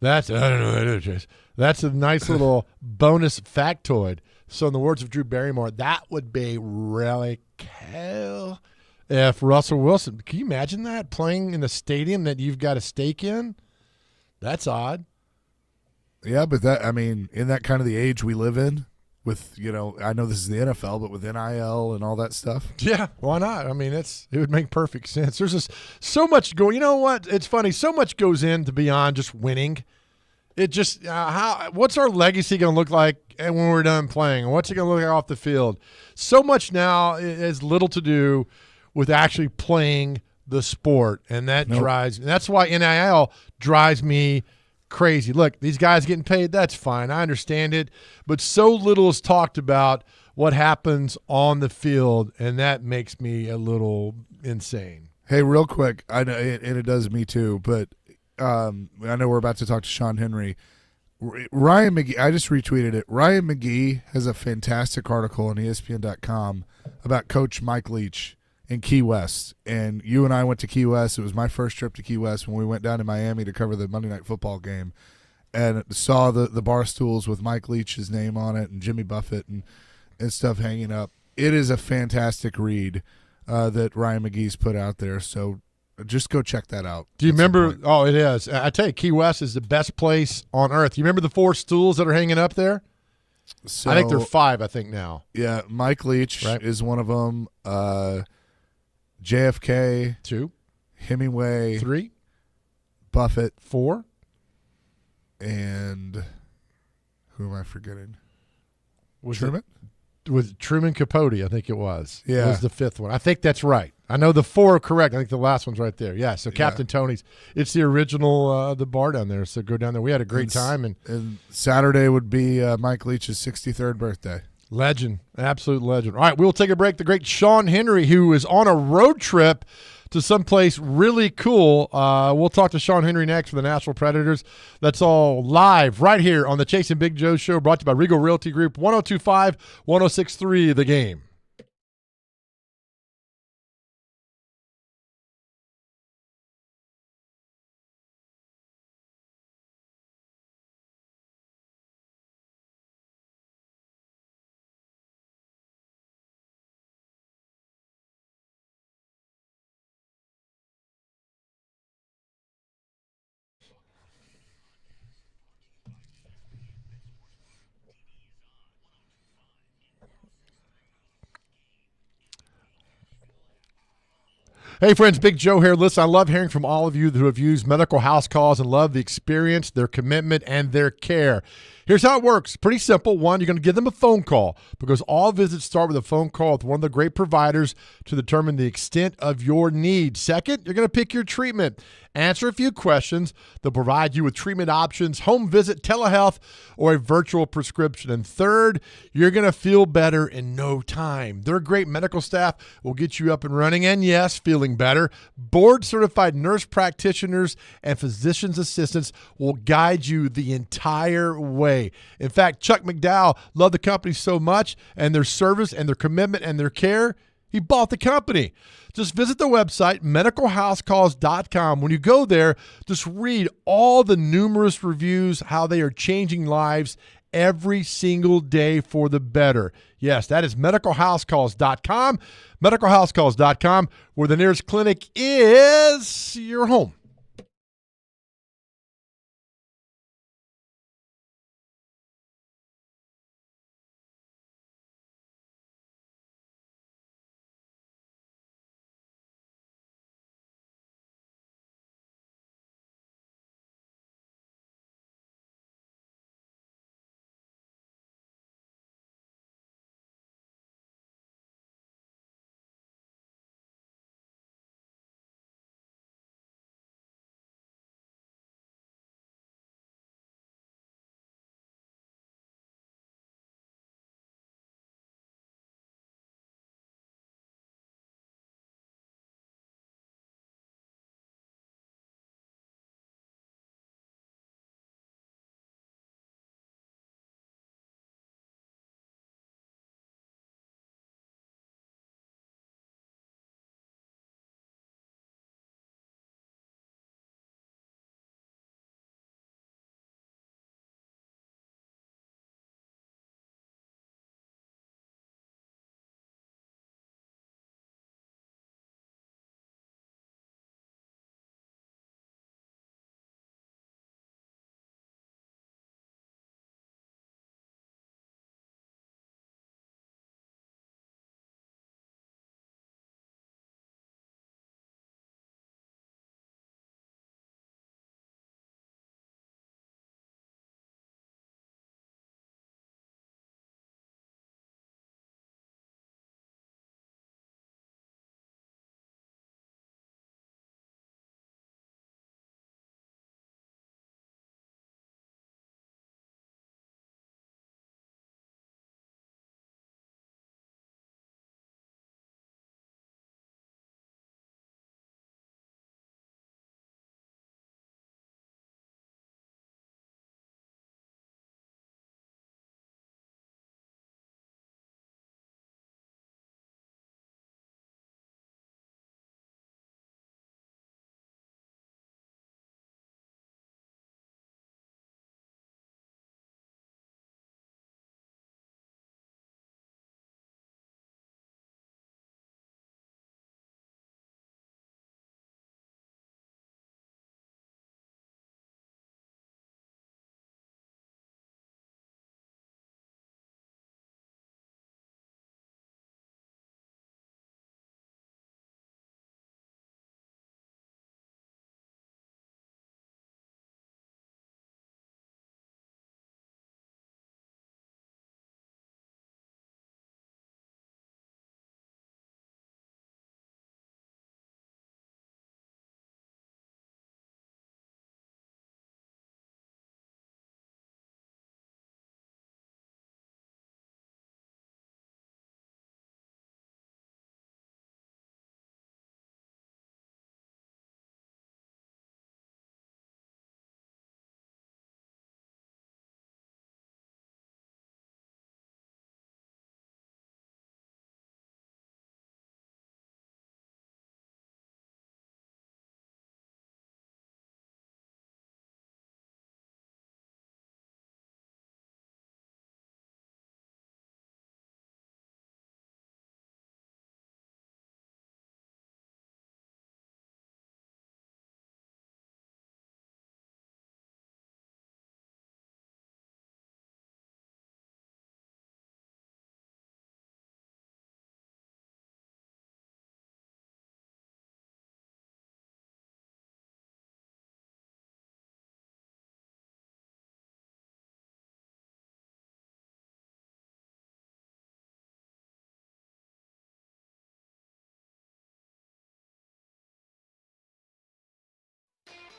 don't know that is. That's a nice little bonus factoid. So in the words of Drew Barrymore, that would be really cool if Russell Wilson. Can you imagine that, playing in the stadium that you've got a stake in? That's odd. Yeah, but in that kind of the age we live in, with, I know this is the NFL, but with NIL and all that stuff. Yeah, why not? I mean, it would make perfect sense. There's just so much going. You know what? It's funny. So much goes into beyond just winning. It just what's our legacy going to look like when we're done playing? What's it going to look like off the field? So much now has little to do with actually playing the sport, and that drives. And that's why NIL drives me crazy. Look, these guys getting paid, that's fine. I understand it. But so little is talked about what happens on the field, and that makes me a little insane. Hey, real quick, I know, and it does me too, but I know we're about to talk to Sean Henry. Ryan McGee, I just retweeted it. Ryan McGee has a fantastic article on ESPN.com about Coach Mike Leach in Key West. And you and I went to Key West. It was my first trip to Key West when we went down to Miami to cover the Monday Night Football game, and saw the bar stools with Mike Leach's name on it and Jimmy Buffett and stuff hanging up. It is a fantastic read that Ryan McGee's put out there. So just go check that out. Do you remember? Oh, it is. I tell you, Key West is the best place on earth. You remember the 4 stools that are hanging up there? So, I think they're 5, I think now. Yeah, Mike Leach is one of them. JFK 2, Hemingway 3, Buffett 4, and who am I forgetting? Was Truman? With Truman Capote, I think it was. Yeah. Was the 5th one. I think that's right. I know the 4 are correct. I think the last one's right there. Yeah, so Captain Tony's. It's the original, the bar down there. So go down there. We had a great time. And Saturday would be Mike Leach's 63rd birthday. Legend. Absolute legend. All right, we'll take a break. The great Sean Henry, who is on a road trip to someplace really cool. We'll talk to Sean Henry next for the Nashville Predators. That's all live right here on the Chasing Big Joe Show, brought to you by Regal Realty Group, 102.5, 106.3 The Game. Hey, friends, Big Joe here. Listen, I love hearing from all of you who have used Medical House Calls and love the experience, their commitment, and their care. Here's how it works. Pretty simple. One, you're going to give them a phone call because all visits start with a phone call with one of the great providers to determine the extent of your need. Second, you're going to pick your treatment. Answer a few questions. They'll provide you with treatment options, home visit, telehealth, or a virtual prescription. And third, you're going to feel better in no time. Their great medical staff will get you up and running and, yes, feeling better. Board-certified nurse practitioners and physician's assistants will guide you the entire way. In fact, Chuck McDowell loved the company so much and their service and their commitment and their care, he bought the company. Just visit the website, medicalhousecalls.com. When you go there, just read all the numerous reviews, how they are changing lives every single day for the better. Yes, that is medicalhousecalls.com, medicalhousecalls.com, where the nearest clinic is your home.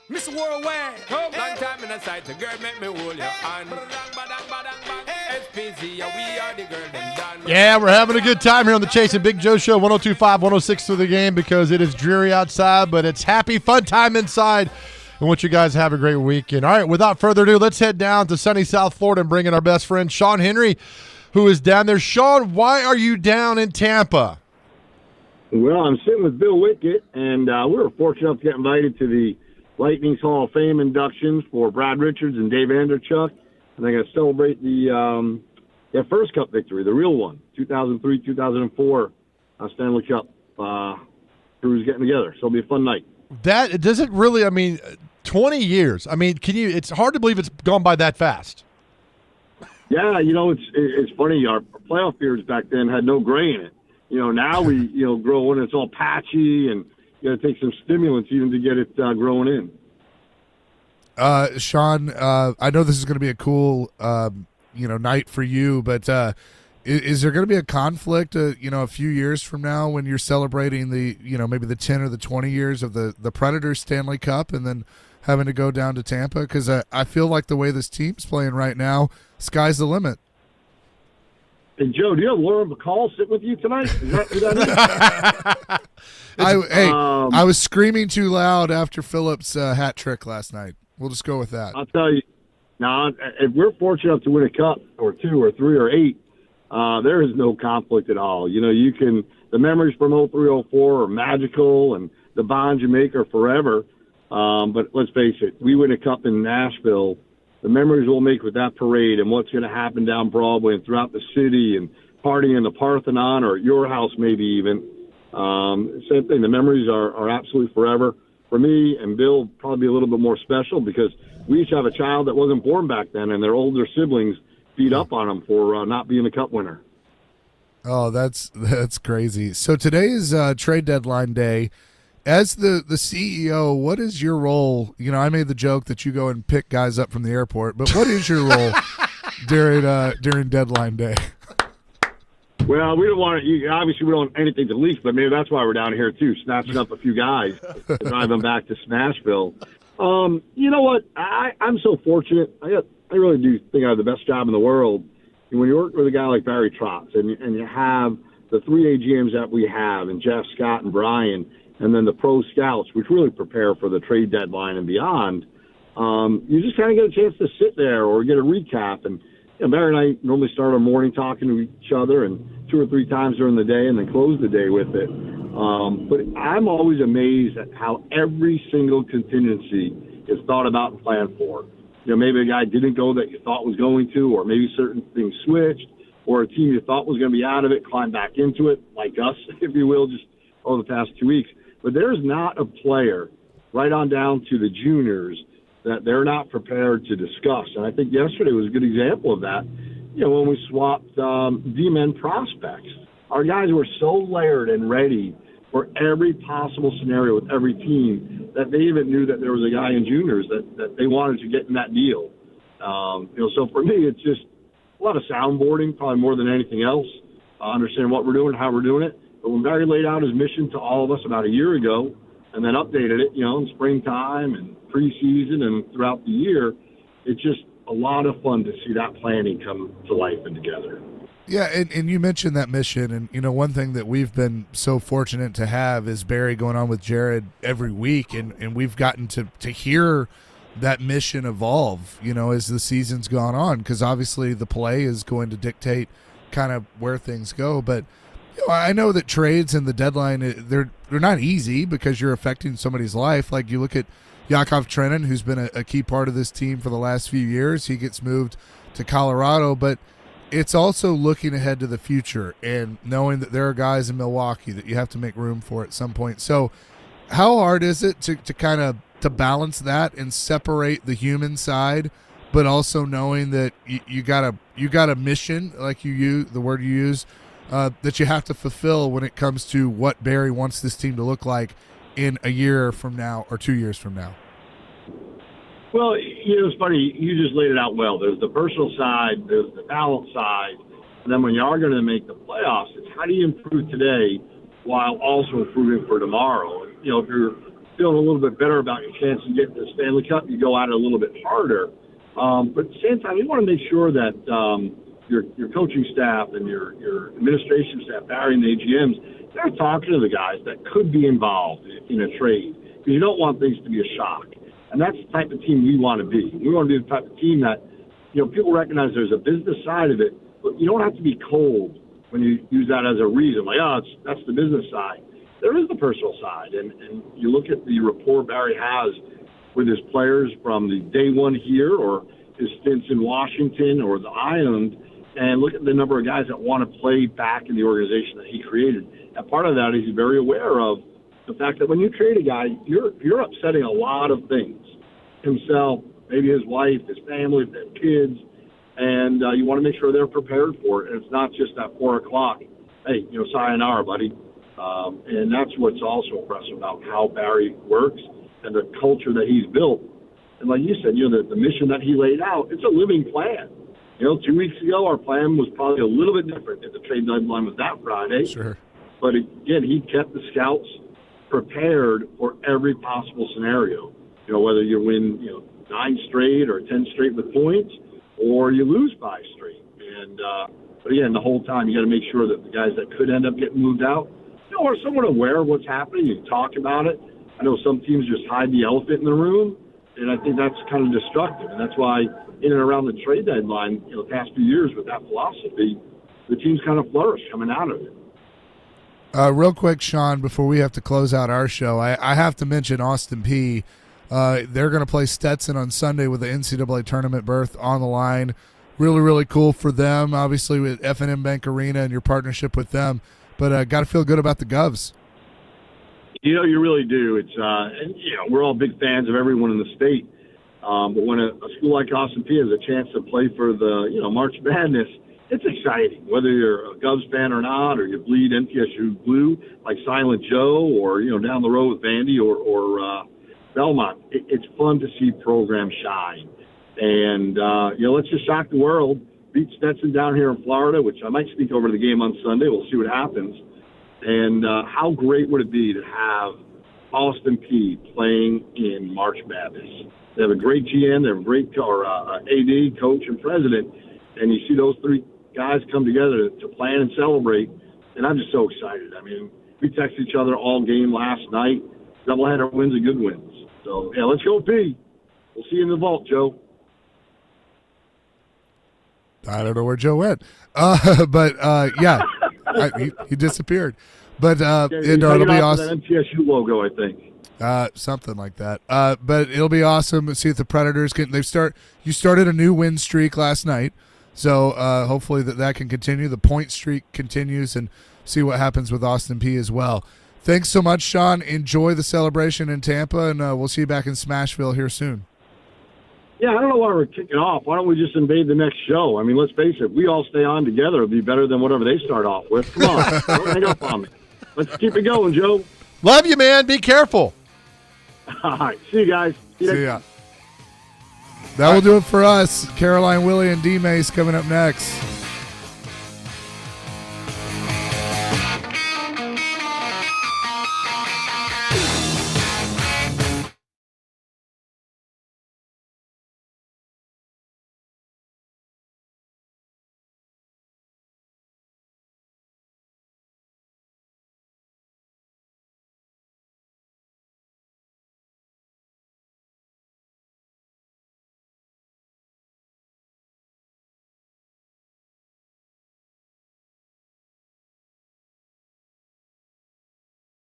Mr. Worldwide. Come. Long time in the sight, the girl make me hold your hand. SPZ, yeah, we are the girl, them done. Yeah, we're having a good time here on the Chase and Big Joe Show, 102.5, 106 through the game, because it is dreary outside, but it's happy, fun time inside. I want you guys to have a great weekend. All right, without further ado, let's head down to sunny South Florida and bring in our best friend, Sean Henry, who is down there. Sean, why are you down in Tampa? Well, I'm sitting with Bill Wickett, and we were fortunate enough to get invited to the Lightning's Hall of Fame inductions for Brad Richards and Dave Anderchuk, and they're going to celebrate their first Cup victory, the real one, 2003-2004 Stanley Cup crews getting together. So it'll be a fun night. That doesn't really, 20 years. It's hard to believe it's gone by that fast. Yeah, it's funny. Our playoff beards back then had no gray in it. Now we, grow in, it's all patchy, and you got to take some stimulants even to get it growing in. Sean, I know this is going to be a cool, night for you, but is there going to be a conflict, a few years from now when you're celebrating the, maybe the 10 or the 20 years of the Predators Stanley Cup and then having to go down to Tampa? Because I feel like the way this team's playing right now, sky's the limit. Hey, Joe, do you have Laura McCall sitting with you tonight? Is that who that is? I was screaming too loud after Phillips' hat trick last night. We'll just go with that. I'll tell you, now, if we're fortunate enough to win a cup or 2 or 3 or 8, there is no conflict at all. The memories from 03-04 are magical, and the bonds you make are forever. But let's face it, we win a cup in Nashville, the memories we'll make with that parade and what's going to happen down Broadway and throughout the city and partying in the Parthenon or at your house maybe even. Same thing. The memories are absolutely forever. For me and Bill, probably a little bit more special because we each have a child that wasn't born back then, and their older siblings beat up on them for not being a cup winner. Oh, that's crazy. So today is trade deadline day. As the CEO, what is your role? I made the joke that you go and pick guys up from the airport, but what is your role during deadline day? Well, we don't want to. Obviously, we don't want anything to leak, but maybe that's why we're down here too, snatching up a few guys, drive them back to Smashville. You know what? I'm so fortunate. I really do think I have the best job in the world. When you work with a guy like Barry Trotz, and you have the 3 AGMs that we have, and Jeff, Scott, and Brian, and then the pro scouts, which really prepare for the trade deadline and beyond, you just kind of get a chance to sit there or get a recap. And Barry and I normally start our morning talking to each other and 2 or 3 times during the day and then close the day with it. But I'm always amazed at how every single contingency is thought about and planned for. Maybe a guy didn't go that you thought was going to, or maybe certain things switched, or a team you thought was going to be out of it climbed back into it, like us, if you will, just over the past 2 weeks. But there's not a player, right on down to the juniors, that they're not prepared to discuss. And I think yesterday was a good example of that. When we swapped D-men prospects, our guys were so layered and ready for every possible scenario with every team that they even knew that there was a guy in juniors that they wanted to get in that deal. So for me, it's just a lot of soundboarding, probably more than anything else, understanding what we're doing, how we're doing it. But when Barry laid out his mission to all of us about a year ago and then updated it, in springtime and preseason and throughout the year, it's just a lot of fun to see that planning come to life and together. Yeah, and you mentioned that mission, and one thing that we've been so fortunate to have is Barry going on with Jared every week, and we've gotten to hear that mission evolve, as the season's gone on, because obviously the play is going to dictate kind of where things go. But I know that trades and the deadline, they're not easy because you're affecting somebody's life. Like you look at Yakov Trenin, who's been a key part of this team for the last few years. He gets moved to Colorado, but it's also looking ahead to the future and knowing that there are guys in Milwaukee that you have to make room for at some point. So how hard is it to kind of to balance that and separate the human side, but also knowing that you got a mission, like the word you use, that you have to fulfill when it comes to what Barry wants this team to look like in a year from now or 2 years from now? Well, it's funny. You just laid it out well. There's the personal side, there's the talent side, and then when you are going to make the playoffs, it's how do you improve today while also improving for tomorrow? And, if you're feeling a little bit better about your chance of getting the Stanley Cup, you go at it a little bit harder. But at the same time, you want to make sure that your coaching staff and your administration staff, Barry and the AGMs, they're talking to the guys that could be involved in a trade. Because you don't want things to be a shock. And that's the type of team we want to be. We want to be the type of team that, people recognize there's a business side of it, but you don't have to be cold when you use that as a reason. Like, that's the business side. There is the personal side. And you look at the rapport Barry has with his players from the day one here or his stints in Washington or the Island, and look at the number of guys that want to play back in the organization that he created. And part of that is he's very aware of the fact that when you trade a guy, you're upsetting a lot of things. Himself, maybe his wife, his family, if they have kids, and you want to make sure they're prepared for it. And it's not just at 4 o'clock, hey, sayonara, buddy. And that's what's also impressive about how Barry works and the culture that he's built. And like you said, the mission that he laid out, it's a living plan. 2 weeks ago, our plan was probably a little bit different if the trade deadline was that Friday. Sure. But again, he kept the scouts prepared for every possible scenario. Whether you win, 9 straight or 10 straight with points, or you lose 5 straight. And but again, the whole time you got to make sure that the guys that could end up getting moved out, are somewhat aware of what's happening. You talk about it. I know some teams just hide the elephant in the room, and I think that's kind of destructive. And that's why in and around the trade deadline, the past few years with that philosophy, the teams kind of flourished coming out of it. Real quick, Sean, before we have to close out our show, I have to mention Austin Peay. They're going to play Stetson on Sunday with the NCAA tournament berth on the line. Really, really cool for them, obviously, with F&M Bank Arena and your partnership with them. But got to feel good about the Govs. You really do. It's and we're all big fans of everyone in the state. But when a school like Austin Peay has a chance to play for the March Madness, it's exciting. Whether you're a Govs fan or not, or you bleed MTSU blue like Silent Joe, or down the road with Vandy or Belmont, it's fun to see programs shine. And let's just shock the world. Beat Stetson down here in Florida, which I might speak over the game on Sunday. We'll see what happens. And how great would it be to have Austin Peay playing in March Madness? They have a great GM, they have a great AD, coach, and president, and you see those 3 guys come together to plan and celebrate, and I'm just so excited. I mean, we texted each other all game last night. Doubleheader wins and good wins. So, yeah, let's go Peay. We'll see you in the vault, Joe. I don't know where Joe went. Yeah, he disappeared. But it'll be awesome. That MTSU logo, I think. Something like that. But it'll be awesome to see if the Predators can. You started a new win streak last night, so hopefully that can continue. The point streak continues, and see what happens with Austin Peay as well. Thanks so much, Sean. Enjoy the celebration in Tampa, and we'll see you back in Smashville here soon. Yeah, I don't know why we're kicking off. Why don't we just invade the next show? I mean, let's face it. If we all stay on together, it'll be better than whatever they start off with. Come on. Don't hang up on me. Let's keep it going, Joe. Love you, man. Be careful. All right. See you guys. See ya. That will do it for us. Caroline, Willie, and D-Mace coming up next.